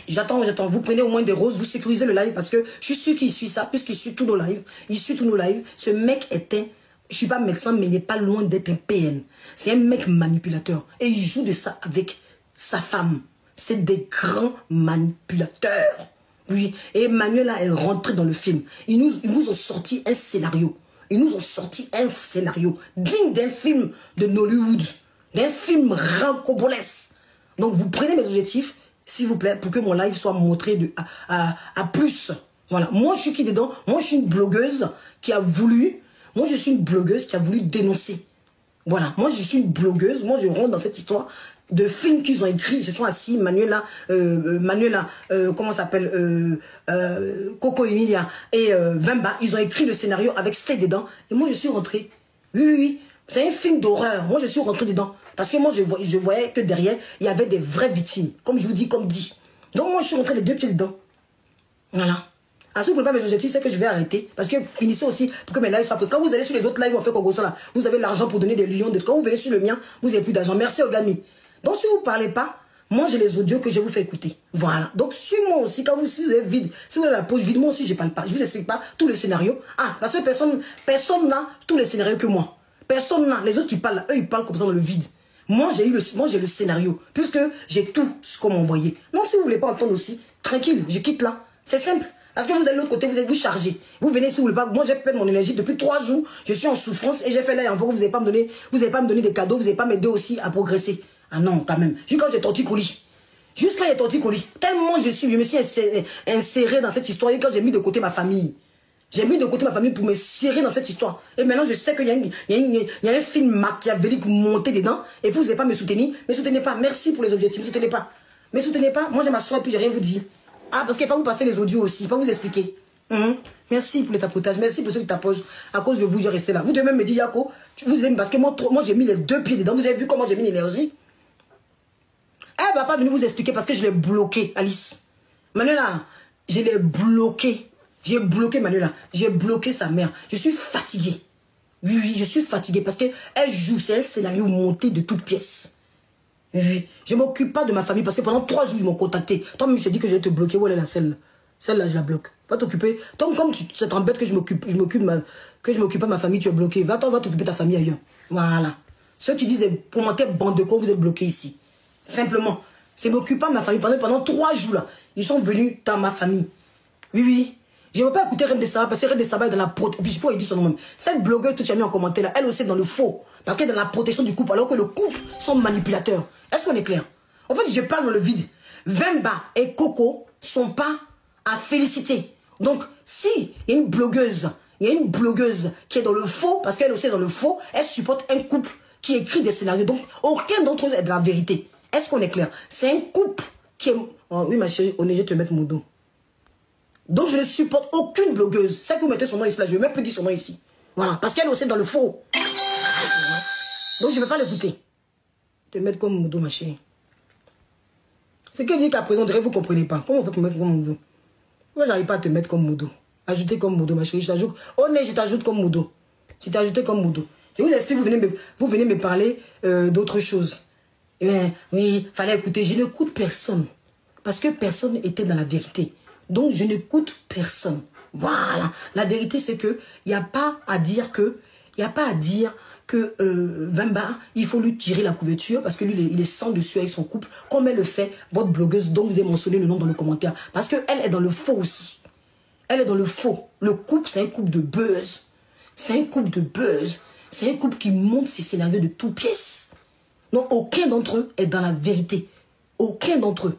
J'attends. Vous prenez au moins des roses, vous sécurisez le live parce que je suis sûr qu'il suit ça, puisqu'il suit tous nos lives. Il suit tous nos lives. Ce mec est un... Je suis pas médecin, mais il n'est pas loin d'être un PN. C'est un mec manipulateur. Et il joue de ça avec sa femme. C'est des grands manipulateurs. Oui. Et Manuela est rentrée dans le film. Ils nous ont sorti un scénario. Ils nous ont sorti un scénario digne d'un film de Nollywood. D'un film rancobolesque. Donc vous prenez mes objectifs, s'il vous plaît, pour que mon live soit montré à plus. Voilà. Moi, je suis qui dedans? Moi, je suis une blogueuse qui a voulu... Moi, je suis une blogueuse qui a voulu dénoncer. Voilà. Moi, je suis une blogueuse. Moi, je rentre dans cette histoire de films qu'ils ont écrits. Ils se sont assis, Manuela, comment ça s'appelle, Coco Emilia et Vemba. Ils ont écrit le scénario avec Stay dedans. Et moi, je suis rentrée. Oui. C'est un film d'horreur. Moi, je suis rentrée dedans. Parce que moi, je voyais que derrière, il y avait des vraies victimes. Comme je vous dis, comme dit. Donc, moi, je suis rentrée les deux pieds dedans. Voilà. À ce que pas mes objectifs, c'est que je vais arrêter. Parce que finissez aussi pour que mes lives soient... Quand vous allez sur les autres lives, on fait Congo ça là. Vous avez l'argent pour donner des millions de... Quand vous venez sur le mien, vous n'avez plus d'argent. Merci Ogami. Donc si vous ne parlez pas, moi j'ai les audios que je vous fais écouter. Voilà. Donc suivez-moi aussi. Quand si vous êtes vide, si vous avez la poche vide, moi aussi je ne parle pas. Je ne vous explique pas tous les scénarios. Ah, parce que personne n'a tous les scénarios que moi. Personne n'a. Les autres qui parlent là, eux ils parlent comme ça dans le vide. Moi j'ai le scénario. Puisque j'ai tout ce qu'on m'a envoyé. Non, si vous ne voulez pas entendre aussi, tranquille, je quitte là. C'est simple. Parce que vous allez de l'autre côté, vous êtes vous chargé. Vous venez si vous voulez pas. Moi, j'ai perdu mon énergie depuis 3 jours. Je suis en souffrance et j'ai fait là. En vous n'allez pas me donner, des cadeaux. Vous n'allez pas m'aider aussi à progresser. Ah non, quand même. Jusqu'à quand j'ai torticolis. Jusqu'à j'ai torticolis. Tellement je me suis inséré dans cette histoire et quand j'ai mis de côté ma famille. J'ai mis de côté ma famille pour me serrer dans cette histoire. Et maintenant, je sais qu'il y a un film machiavélique monté dedans. Et vous n'allez pas me soutenir. Ne soutenez pas. Merci pour les objectifs. Ne soutenez pas. Ne soutenez pas. Moi, je m'assois et puis j'ai rien vous dire. Ah, parce qu'il ne va pas vous passer les audios aussi, il ne va pas vous expliquer. Merci pour le tapotage, merci pour ceux qui tapogent. À cause de vous, je restais là. Vous devez même me dire, Yako, vous aimez parce que moi j'ai mis les 2 pieds dedans. Vous avez vu comment j'ai mis l'énergie? Elle ne va pas venir vous expliquer parce que je l'ai bloqué, Alice. Manuela, je l'ai bloqué. J'ai bloqué Manuela. J'ai bloqué sa mère. Je suis fatiguée. Oui, je suis fatiguée parce qu'elle joue. C'est un scénario monté de toutes pièces. Oui. Je ne m'occupe pas de ma famille parce que pendant 3 jours, ils m'ont contacté. Toi-même, je t'ai dit que je vais te bloquer. Où elle est la celle-là? Celle-là, je la bloque. Va t'occuper. Comme ça t'embête que je m'occupe pas de ma famille, tu es bloqué. Va t'occuper de ta famille ailleurs. Voilà. Ceux qui disent des commentaires bande de cons, vous êtes bloqués ici. Simplement. C'est m'occupe pas de ma famille. Pendant 3 jours, là, ils sont venus dans ma famille. Oui. Je ne veux pas écouter Reine de Saba parce que Reine de Saba est dans la protection. Puis je peux dire son nom même. Cette blogueuse que tu as mis en commentaire là, elle aussi est dans le faux. Parce qu'elle est dans la protection du couple alors que le couple sont manipulateurs. Est-ce qu'on est clair? En fait, je parle dans le vide. Vemba et Coco sont pas à féliciter. Donc, si il y a une blogueuse qui est dans le faux, parce qu'elle aussi est dans le faux, elle supporte un couple qui écrit des scénarios. Donc, aucun d'entre eux est de la vérité. Est-ce qu'on est clair? C'est un couple qui est... Oh, oui, ma chérie, on est obligé de te mettre mon dos. Donc, je ne supporte aucune blogueuse. Celle que vous mettez son nom ici, là, je ne vais même plus dire son nom ici. Voilà, parce qu'elle aussi est dans le faux. Donc, je ne vais pas l'écouter. Te mettre comme Modo, ma chérie. C'est que dit qu'à présent, vous ne comprenez pas. Comment on peut te mettre comme Modo? Moi, j'arrive pas à te mettre comme Modo. Ajouter comme Modo, ma chérie. Je t'ajoute. Oh, non, je t'ajoute comme Modo. Je t'ai ajouté comme Modo. Je vous explique, vous venez me parler d'autre chose. Oui, il fallait écouter. Je n'écoute personne. Parce que personne n'était dans la vérité. Donc, je n'écoute personne. Voilà. La vérité, c'est que il n'y a pas à dire que... Il n'y a pas à dire... que Vemba, il faut lui tirer la couverture parce que lui, il est sans dessus avec son couple, comme elle le fait, votre blogueuse dont vous avez mentionné le nom dans le commentaire. Parce qu'elle est dans le faux aussi. Elle est dans le faux. Le couple, c'est un couple de buzz. C'est un couple de buzz. C'est un couple qui monte ses scénarios de toutes pièces. Non, aucun d'entre eux est dans la vérité. Aucun d'entre eux.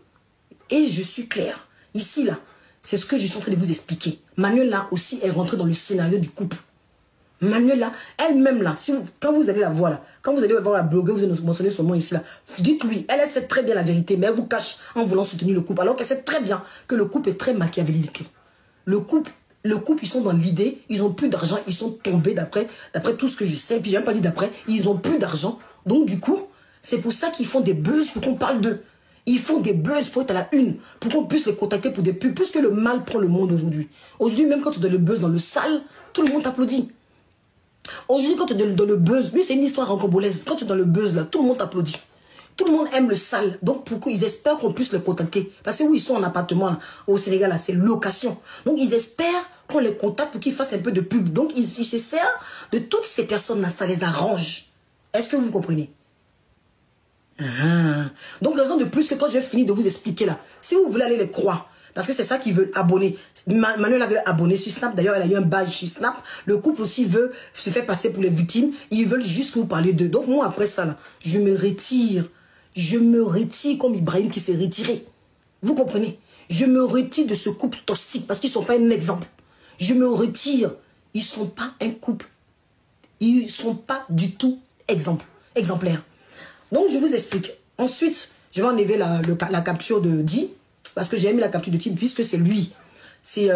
Et je suis claire. Ici, là, c'est ce que je suis en train de vous expliquer. Manuela aussi est rentrée dans le scénario du couple. Manuela, elle-même là, quand vous allez la voir là, quand vous allez voir la blogueuse, vous allez mentionner son nom ici là, dites-lui, elle sait très bien la vérité, mais elle vous cache en voulant soutenir le couple, alors qu'elle sait très bien que le couple est très machiavélique. Le couple, ils sont dans l'idée, ils n'ont plus d'argent, ils sont tombés d'après tout ce que je sais, puis j'ai même pas dit d'après, ils n'ont plus d'argent, donc du coup, C'est pour ça qu'ils font des buzz pour qu'on parle d'eux. Ils font des buzz pour être à la une, pour qu'on puisse les contacter pour des pubs, puisque le mal prend le monde aujourd'hui. Aujourd'hui, même quand tu donnes le buzz dans le sale, tout le monde t'applaudit. Aujourd'hui, quand tu donnes le buzz, lui, c'est une histoire rancambolaise. Quand tu donnes le buzz, là, tout le monde t'applaudit. Tout le monde aime le sale. Donc, pourquoi ils espèrent qu'on puisse les contacter? Parce que oui, ils sont en appartement là, au Sénégal, là, c'est location. Donc, ils espèrent qu'on les contacte pour qu'ils fassent un peu de pub. Donc, ils se servent de toutes ces personnes-là. Ça les arrange. Est-ce que vous comprenez? Donc, raison de plus que quand j'ai fini de vous expliquer là, si vous voulez aller les croire, parce que c'est ça qu'ils veulent abonner. Manuel avait abonné sur Snap. D'ailleurs, elle a eu un badge sur Snap. Le couple aussi veut se faire passer pour les victimes. Ils veulent juste que vous parliez d'eux. Donc, moi, après ça, là, je me retire. Je me retire comme Ibrahim qui s'est retiré. Vous comprenez? Je me retire de ce couple toxique parce qu'ils ne sont pas un exemple. Je me retire. Ils ne sont pas un couple. Ils ne sont pas du tout exemplaires. Donc, je vous explique. Ensuite, je vais enlever la capture de Di. Parce que j'ai mis la capture de Di puisque c'est lui. C'est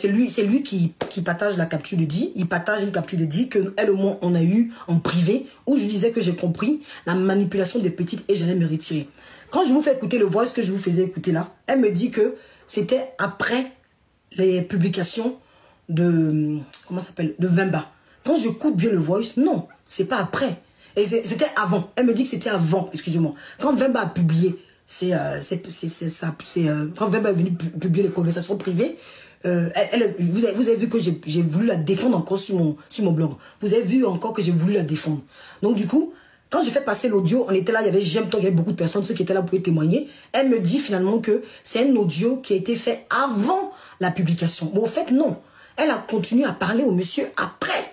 lui qui partage la capture de Di. Il partage une capture de Di que elle et moi on a eu en privé où je disais que j'ai compris la manipulation des petites et j'allais me retirer. Quand je vous fais écouter le voice que je vous faisais écouter là, elle me dit que c'était après les publications de comment ça s'appelle, de Vemba. Quand j'écoute bien le voice, non, c'est pas après. Et c'était avant. Elle me dit que c'était avant, excusez-moi. Quand Vemba a publié quand Vemba est venu publier les conversations privées, vous avez vu que j'ai voulu la défendre encore sur mon blog. Vous avez vu encore que j'ai voulu la défendre. Donc du coup, quand j'ai fait passer l'audio, on était là, il y avait J'aime Toi, il y avait beaucoup de personnes, ceux qui étaient là pour témoigner. Elle me dit finalement que c'est un audio qui a été fait avant la publication. Bon, en fait, non. Elle a continué à parler au monsieur après.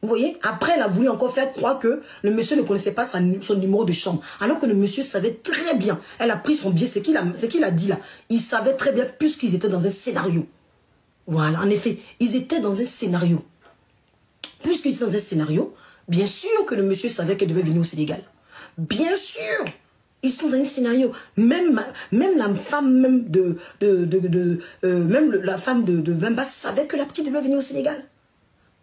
Vous voyez? Après, elle a voulu encore faire croire que le monsieur ne connaissait pas son numéro de chambre. Alors que le monsieur savait très bien. Elle a pris son biais. C'est qu'il a dit là. Il savait très bien puisqu'ils étaient dans un scénario. Voilà, en effet. Ils étaient dans un scénario. Puisqu'ils étaient dans un scénario, bien sûr que le monsieur savait qu'elle devait venir au Sénégal. Bien sûr. Ils sont dans un scénario. Même la femme la femme de Vemba savait que la petite devait venir au Sénégal.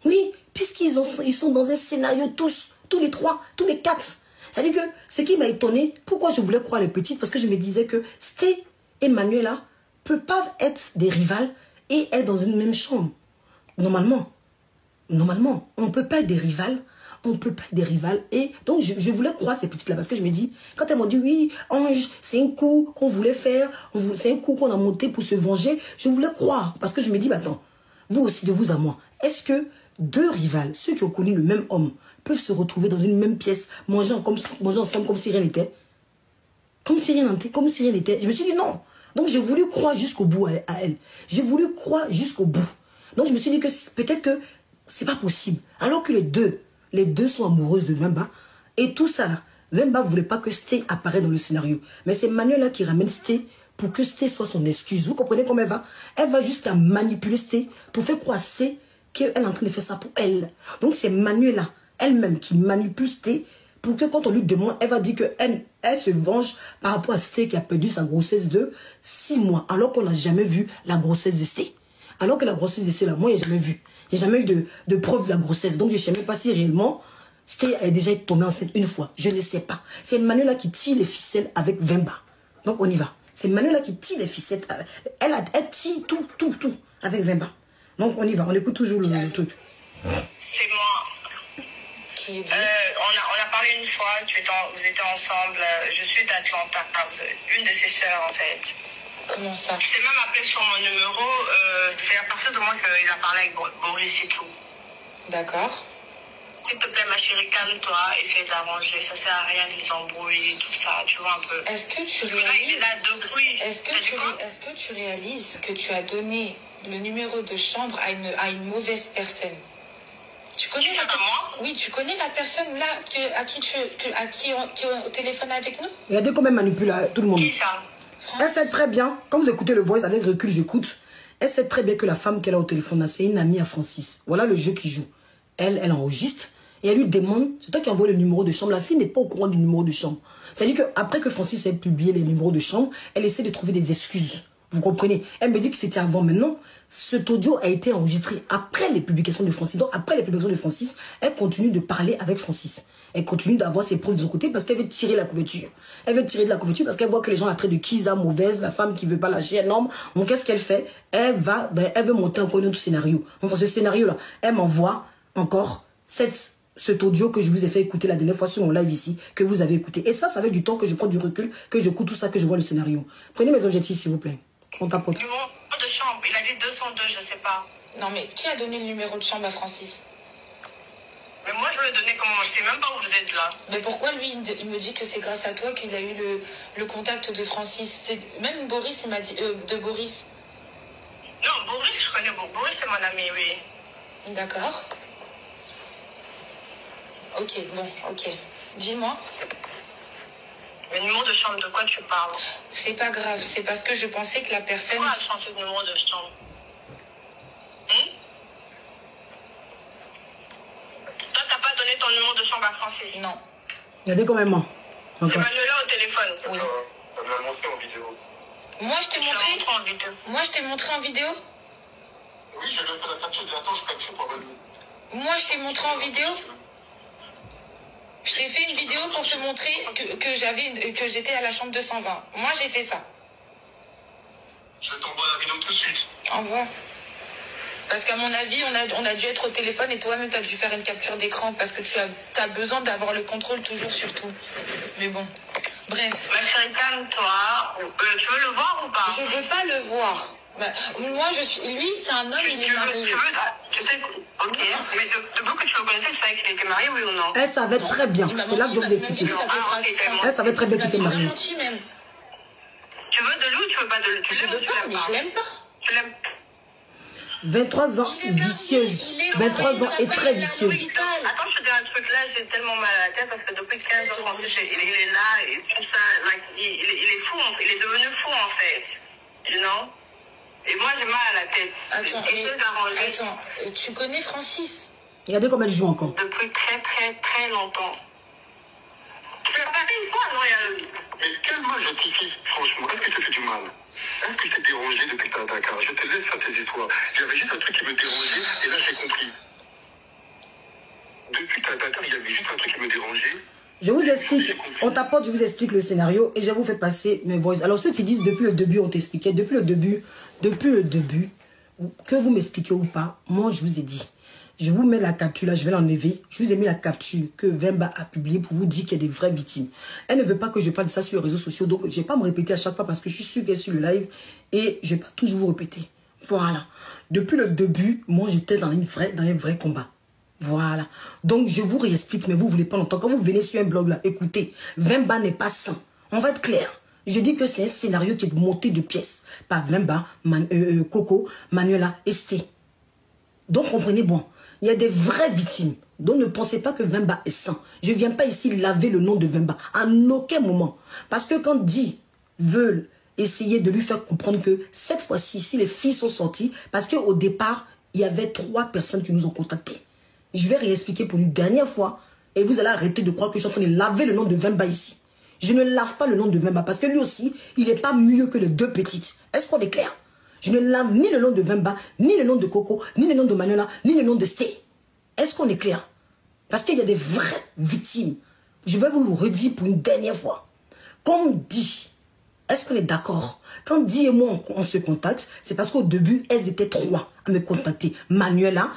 Oui, puisqu'ils sont dans un scénario tous les trois, tous les quatre. C'est-à-dire que ce qui m'a étonné, pourquoi je voulais croire les petites, parce que je me disais que Sté et Manuela ne peuvent pas être des rivales et être dans une même chambre. Normalement, on ne peut pas être des rivales. On ne peut pas être des rivales. Et donc, je voulais croire ces petites-là parce que je me dis, quand elles m'ont dit, oui, Ange, c'est un coup qu'on voulait faire, c'est un coup qu'on a monté pour se venger, je voulais croire. Parce que je me dis, bah, attends, vous aussi, de vous à moi, est-ce que deux rivales, ceux qui ont connu le même homme, peuvent se retrouver dans une même pièce, manger ensemble comme si rien n'était? Comme si rien n'était. Je me suis dit non. Donc j'ai voulu croire jusqu'au bout à elle. J'ai voulu croire jusqu'au bout. Donc je me suis dit que peut-être que c'est pas possible. Alors que les deux sont amoureuses de Vemba. Et tout ça là, Vemba ne voulait pas que Sté apparaisse dans le scénario. Mais c'est Manuel là qui ramène Sté pour que Sté soit son excuse. Vous comprenez comment elle va? Elle va jusqu'à manipuler Sté pour faire croire Sté qu'elle est en train de faire ça pour elle. Donc c'est Manuela elle-même qui manipule Sté pour que quand on lui demande, elle va dire qu'elle se venge par rapport à Sté qui a perdu sa grossesse de 6 mois, alors qu'on n'a jamais vu la grossesse de Sté. Alors que la grossesse de Sté, là, moi, je n'ai jamais vu. Il n'y a jamais eu de preuve de la grossesse. Donc je ne sais même pas si réellement Sté est déjà tombée enceinte une fois. Je ne sais pas. C'est Manuela qui tire les ficelles avec Vemba. Donc on y va. C'est Manuela qui tire les ficelles. Elle tire tout avec Vemba. Donc on y va, on écoute toujours le truc. C'est moi. Qui dit on a parlé une fois, vous étiez ensemble, je suis d'Atlanta, une de ses sœurs en fait. Comment ça? Je t'ai même appelé sur mon numéro, c'est à partir de moi qu'il a parlé avec Boris et tout. D'accord. S'il te plaît ma chérie, calme-toi, essaie d'arranger, ça sert à rien de les embrouiller, tout ça, tu vois un peu. Est-ce que tu Là, il est réalises... là depuis. Est-ce que tu réalises que tu as donné le numéro de chambre à une mauvaise personne? Tu connais moi? Oui, tu connais la personne là qui est au téléphone avec nous? Regardez comment elle manipule tout le monde. Qui ça? Elle sait très bien, quand vous écoutez le voice avec recul, j'écoute. Elle sait très bien que la femme qu'elle a au téléphone, c'est une amie à Francis. Voilà le jeu qu'il joue. Elle enregistre et elle lui demande, c'est toi qui envoie le numéro de chambre. La fille n'est pas au courant du numéro de chambre. C'est-à-dire qu'après que Francis ait publié les numéros de chambre, elle essaie de trouver des excuses. Vous comprenez? Elle me dit que c'était avant. Maintenant, cet audio a été enregistré après les publications de Francis. Donc, après les publications de Francis, elle continue de parler avec Francis. Elle continue d'avoir ses preuves de son côté parce qu'elle veut tirer la couverture. Elle veut tirer de la couverture parce qu'elle voit que les gens la traitent de Kiza, mauvaise, la femme qui ne veut pas lâcher, énorme. Donc, qu'est-ce qu'elle fait? Elle veut monter encore un autre scénario. Donc, dans ce scénario-là, elle m'envoie encore cet audio que je vous ai fait écouter la dernière fois sur mon live ici, que vous avez écouté. Et ça fait du temps que je prends du recul, que je coûte tout ça, que je vois le scénario. Prenez mes objectifs, s'il vous plaît. On tapote. Numéro de chambre, il a dit 202, je sais pas. Non, mais qui a donné le numéro de chambre à Francis? Mais moi, je lui ai donné comment? Je sais même pas où vous êtes là. Mais pourquoi lui, il me dit que c'est grâce à toi qu'il a eu le contact de Francis? Même Boris, il m'a dit... de Boris. Non, Boris, je connais. Boris, c'est mon ami, oui. D'accord. Ok, bon, ok. Dis-moi. Le numéro de chambre, de quoi tu parles? C'est pas grave, c'est parce que je pensais que la personne... Pourquoi a changé le numéro de chambre? Toi, t'as pas donné ton numéro de chambre à Francis? Non. Regardez quand même. C'est Manuela au téléphone. Oui. Ça me l'a montré en vidéo. Moi, je t'ai montré en vidéo. Moi, je t'ai montré en vidéo? Oui, je lui ai fait la capture. Attends, je capture pour venir. Moi, je t'ai montré en vidéo? Je t'ai fait une vidéo pour te montrer que j'étais à la chambre 220. Moi, j'ai fait ça. Je t'envoie la vidéo tout de suite. Envoie. Parce qu'à mon avis, on a dû être au téléphone et toi-même, tu as dû faire une capture d'écran parce que tu as besoin d'avoir le contrôle toujours sur tout. Mais bon, bref. Ma chérie, calme-toi. Tu veux le voir ou pas? Je veux pas le voir. Bah, moi, lui, c'est un homme, il est marié. Tu sais, ok, mais depuis que tu le connaissais, tu savais qu'il était marié, oui ou non? Elle savait très bien. C'est là que je vous explique. Elle savait très bien qu'il était marié. Même. Tu veux de lui ou tu veux pas de lui? Je veux pas, mais je l'aime pas. Tu l'aimes? 23 ans vicieuse. 23 ans et très vicieuse. Attends, je te dis un truc là, j'ai tellement mal à la tête parce que depuis 15 ans, il est là et tout ça, like, il est fou, il est devenu fou en fait. You know? Et moi j'ai mal à la tête. Attends, tu connais Francis? Regardez comment elle joue encore. Depuis très très très longtemps. Tu l'as pas fait une fois, non? Mais quel mal je t'y fais, franchement? Est-ce que ça fait du mal? Est-ce que c'est dérangé depuis ta Dakar? Je te laisse faire tes histoires. Il y avait juste un truc qui me dérangeait et là j'ai compris. Depuis ta Dakar, il y avait juste un truc qui me dérangeait. Je vous explique, on tapote, je vous explique le scénario et je vous fais passer mes voix. Alors ceux qui disent depuis le début, on t'expliquait, depuis le début, que vous m'expliquez ou pas, moi je vous ai dit. Je vous mets la capture là, je vais l'enlever. Je vous ai mis la capture que Vemba a publiée pour vous dire qu'il y a des vraies victimes. Elle ne veut pas que je parle de ça sur les réseaux sociaux, donc je ne vais pas me répéter à chaque fois parce que je suis sûre qu'elle est sur le live et je ne vais pas toujours vous répéter. Voilà. Depuis le début, moi j'étais dans un vrai combat. Voilà. Donc je vous réexplique, mais vous ne voulez pas longtemps. Quand vous venez sur un blog là, écoutez, Vemba n'est pas sain. On va être clair. Je dis que c'est un scénario qui est monté de pièces par Vemba, Coco, Manuela et Sté. Donc comprenez bon. Il y a des vraies victimes. Donc ne pensez pas que Vemba est sain. Je ne viens pas ici laver le nom de Vemba. À aucun moment. Parce que quand Di veulent essayer de lui faire comprendre que cette fois-ci, si les filles sont sorties, parce qu'au départ, il y avait 3 personnes qui nous ont contactés. Je vais réexpliquer pour une dernière fois. Et vous allez arrêter de croire que je suis en train de laver le nom de Vemba ici. Je ne lave pas le nom de Vemba parce que lui aussi, il n'est pas mieux que les 2 petites. Est-ce qu'on est clair? Je ne lave ni le nom de Vemba, ni le nom de Coco, ni le nom de Manuela, ni le nom de Sté. Est-ce qu'on est clair? Parce qu'il y a des vraies victimes. Je vais vous le redire pour une dernière fois. Comme dit, est-ce qu'on est d'accord? Quand Di et moi on se contacte, c'est parce qu'au début, elles étaient 3 à me contacter. Manuela,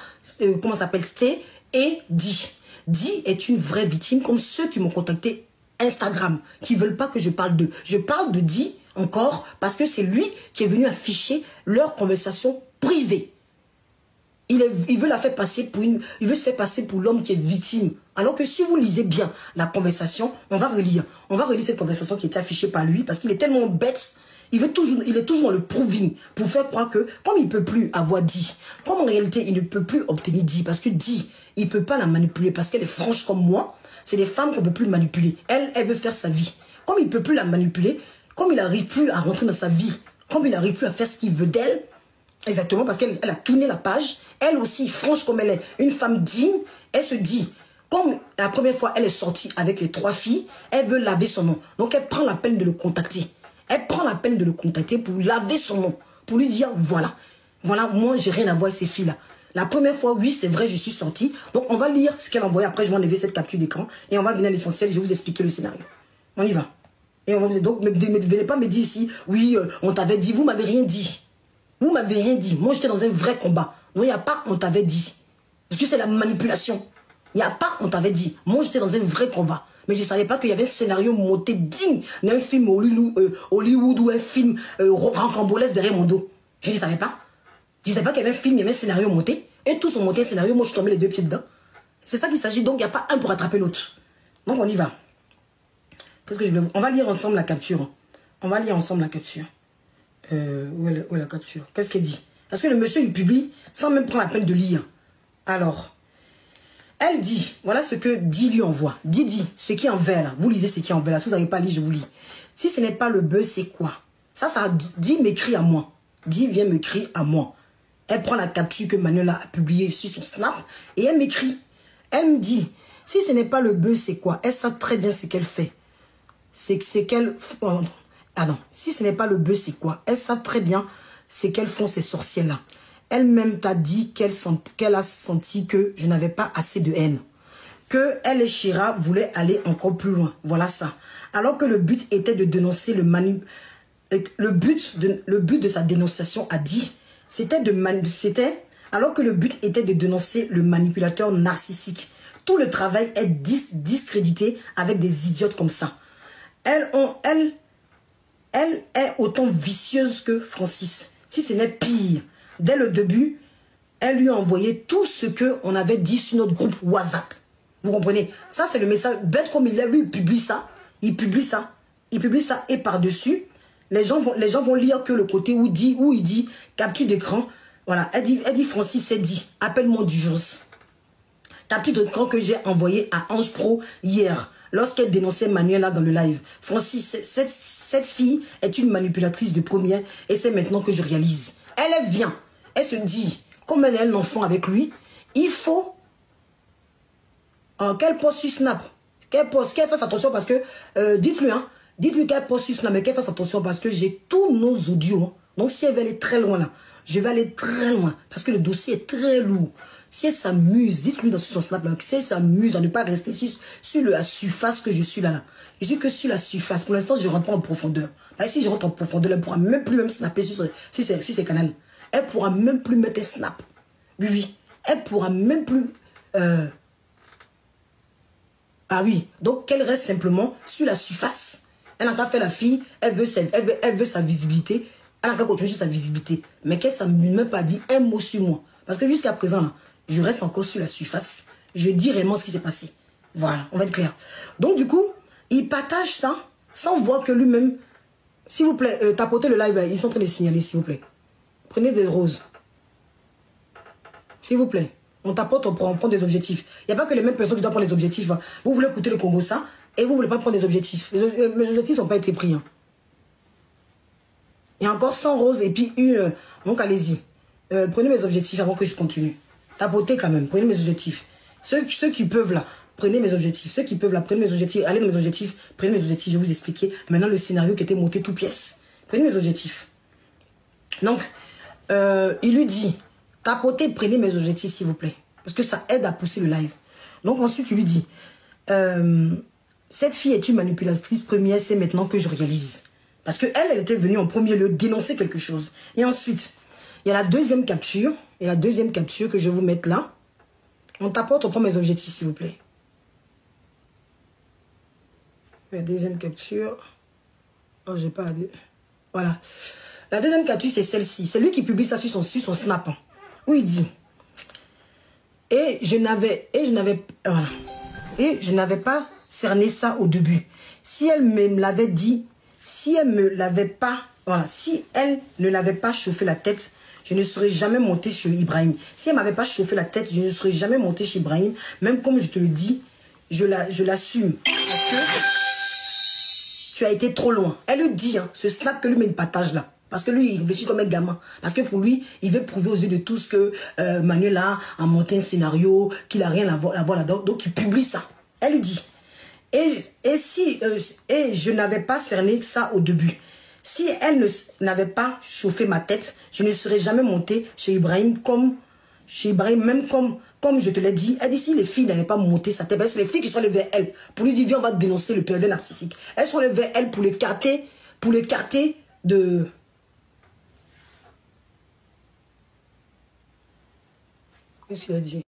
comment ça s'appelle, Sté et Di. Di est une vraie victime comme ceux qui m'ont contacté Instagram, qui ne veulent pas que je parle d'eux. Je parle de Di encore parce que c'est lui qui est venu afficher leur conversation privée. Il veut la faire passer pour il veut se faire passer pour l'homme qui est victime. Alors que si vous lisez bien la conversation, on va relire cette conversation qui était affichée par lui parce qu'il est tellement bête. Il est toujours dans le proving pour faire croire que comme il ne peut plus avoir Di, comme en réalité il ne peut plus obtenir Di parce que Di, il ne peut pas la manipuler parce qu'elle est franche comme moi. C'est des femmes qu'on ne peut plus manipuler. Elle veut faire sa vie. Comme il ne peut plus la manipuler, comme il n'arrive plus à rentrer dans sa vie, comme il n'arrive plus à faire ce qu'il veut d'elle, exactement parce qu'elle a tourné la page, elle aussi, franche comme elle est, une femme digne, elle se dit, comme la première fois elle est sortie avec les 3 filles, elle veut laver son nom. Donc elle prend la peine de le contacter. Elle prend la peine de le contacter pour laver son nom. Pour lui dire, voilà, moi, j'ai rien à voir avec ces filles-là. La première fois, oui, c'est vrai, je suis sortie. Donc, on va lire ce qu'elle a envoyé. Après, je vais enlever cette capture d'écran. Et on va venir à l'essentiel. Je vais vous expliquer le scénario. On y va. Et on va vous... Donc, ne venez pas me dire ici, oui, on t'avait dit. Vous m'avez rien dit. Vous m'avez rien dit. Moi, j'étais dans un vrai combat. Donc, il n'y a pas, on t'avait dit. Parce que c'est la manipulation. Il n'y a pas, on t'avait dit. Moi, j'étais dans un vrai combat. Mais je ne savais pas qu'il y avait un scénario monté digne d'un film Hollywood ou un film rocambolesque derrière mon dos. Je ne savais pas. Je ne savais pas qu'il y avait un film, il y avait un scénario monté. Et tous ont monté un scénario, moi je suis tombé les deux pieds dedans. C'est ça qu'il s'agit, donc il n'y a pas un pour attraper l'autre. Donc on y va. Qu'est-ce que je vais... On va lire ensemble la capture. On va lire ensemble la capture. Où est la capture? Qu'est-ce qu'elle dit? Parce que le monsieur il publie sans même prendre la peine de lire. Alors, elle dit, voilà ce que Di lui envoie. Di, ce qui est en vert là. Vous lisez ce qui est en vert là. Si vous n'avez pas lu, je vous lis. Si ce n'est pas le buzz, c'est quoi? Ça Di m'écrit à moi. Di vient m'écrire à moi. Elle prend la capture que Manuela a publiée sur son Snap et elle m'écrit. Elle me dit, si ce n'est pas le buzz, c'est quoi? Elle sait très bien ce qu'elle fait. C'est qu'elle... Ah non, si ce n'est pas le buzz, c'est quoi? Elle sait très bien ce qu'elles font ces sorcières-là. Elle-même t'a dit qu'elle a senti que je n'avais pas assez de haine. Que elle et Shira voulaient aller encore plus loin. Voilà ça. Alors que le but était de dénoncer le but de sa dénonciation a dit... alors que le but était de dénoncer le manipulateur narcissique. Tout le travail est discrédité avec des idiotes comme ça. Elle est autant vicieuse que Francis. Si ce n'est pire. Dès le début, elle lui a envoyé tout ce qu'on avait dit sur notre groupe WhatsApp. Vous comprenez? Ça, c'est le message. Bête comme il est, lui, il publie ça. Il publie ça. Et par-dessus, les gens vont lire que le côté où il dit capture d'écran. Voilà, elle dit Francis, elle dit appelle-moi d'urgence. Capture d'écran que j'ai envoyé à Ange Pro hier, lorsqu'elle dénonçait Manuela dans le live. Francis, cette fille est une manipulatrice de première et c'est maintenant que je réalise. Elle vient, elle se dit, comme elle est un enfant avec lui, il faut qu'elle poste sur Snap. Qu'elle fasse attention parce que, dites-lui qu'elle poste sur Snap, mais qu'elle fasse attention parce que j'ai tous nos audios. Hein. Donc si elle veut aller très loin là, je vais aller très loin parce que le dossier est très lourd. Si elle s'amuse, dites-lui dans son Snap là, si elle s'amuse à ne pas rester sur la surface que je suis là. Je suis que sur la surface. Pour l'instant, je ne rentre pas en profondeur. Parce que si je rentre en profondeur, elle ne pourra même plus snapper sur ses canaux. Elle ne pourra même plus mettre un snap. Oui. Elle ne pourra même plus... Ah oui. Donc, qu'elle reste simplement sur la surface. Elle n'a qu'à faire la fille. Elle veut sa visibilité. Elle n'a qu'à continuer sur sa visibilité. Mais qu'elle ne m'a pas dit un mot sur moi. Parce que jusqu'à présent, là, je reste encore sur la surface. Je dis réellement ce qui s'est passé. Voilà, on va être clair. Donc, du coup, il partage ça sans voir que lui-même... S'il vous plaît, tapotez le live. Ils sont en train de signaler, s'il vous plaît. Prenez des roses. S'il vous plaît. On tapote, on prend des objectifs. Il n'y a pas que les mêmes personnes qui doivent prendre les objectifs. Hein. Vous voulez écouter le Congo ça et vous ne voulez pas prendre des objectifs. Mes objectifs n'ont pas été pris. Hein. Il y a encore 100 roses et puis une... donc, allez-y. Prenez mes objectifs avant que je continue. Tapotez quand même. Prenez mes objectifs. Ceux qui peuvent là, prenez mes objectifs. Ceux qui peuvent là, prenez mes objectifs. Allez dans mes objectifs. Prenez mes objectifs. Je vais vous expliquer maintenant le scénario qui était monté tout pièce. Prenez mes objectifs. Donc, il lui dit, tapotez, prenez mes objectifs s'il vous plaît. Parce que ça aide à pousser le live. Donc ensuite, il lui dit, cette fille est une manipulatrice première, c'est maintenant que je réalise. Parce qu'elle, elle était venue en premier lieu dénoncer quelque chose. Et ensuite, il y a la deuxième capture. Et la deuxième capture que je vais vous mettre là. On tapote, on prend mes objectifs s'il vous plaît. La deuxième capture. Oh, j'ai pas la deux. Voilà. La deuxième capture, c'est celle-ci. C'est lui qui publie ça sur son Snap. Hein, où il dit. Et je n'avais pas cerné ça au début. Si elle me l'avait dit, si elle ne l'avait pas chauffé la tête, je ne serais jamais monté chez Ibrahim. Si elle ne m'avait pas chauffé la tête, je ne serais jamais monté chez Ibrahim. Même comme je te le dis, je l'assume. Parce que tu as été trop loin. Elle lui dit, hein, ce Snap que lui met une partage là. Parce que lui, il réfléchit comme un gamin. Parce que pour lui, il veut prouver aux yeux de tous que Manuela a monté un scénario, qu'il n'a rien à voir là-dedans. Donc, il publie ça. Elle lui dit. Et je n'avais pas cerné ça au début. Si elle n'avait pas chauffé ma tête, je ne serais jamais montée chez Ibrahim même comme je te l'ai dit. Elle dit si les filles n'avaient pas monté sa tête, c'est les filles qui sont allées vers elle pour lui dire viens on va dénoncer le pervers narcissique. Elles sont allées vers elle pour l'écarter de... Qu'est-ce qu'il a dit?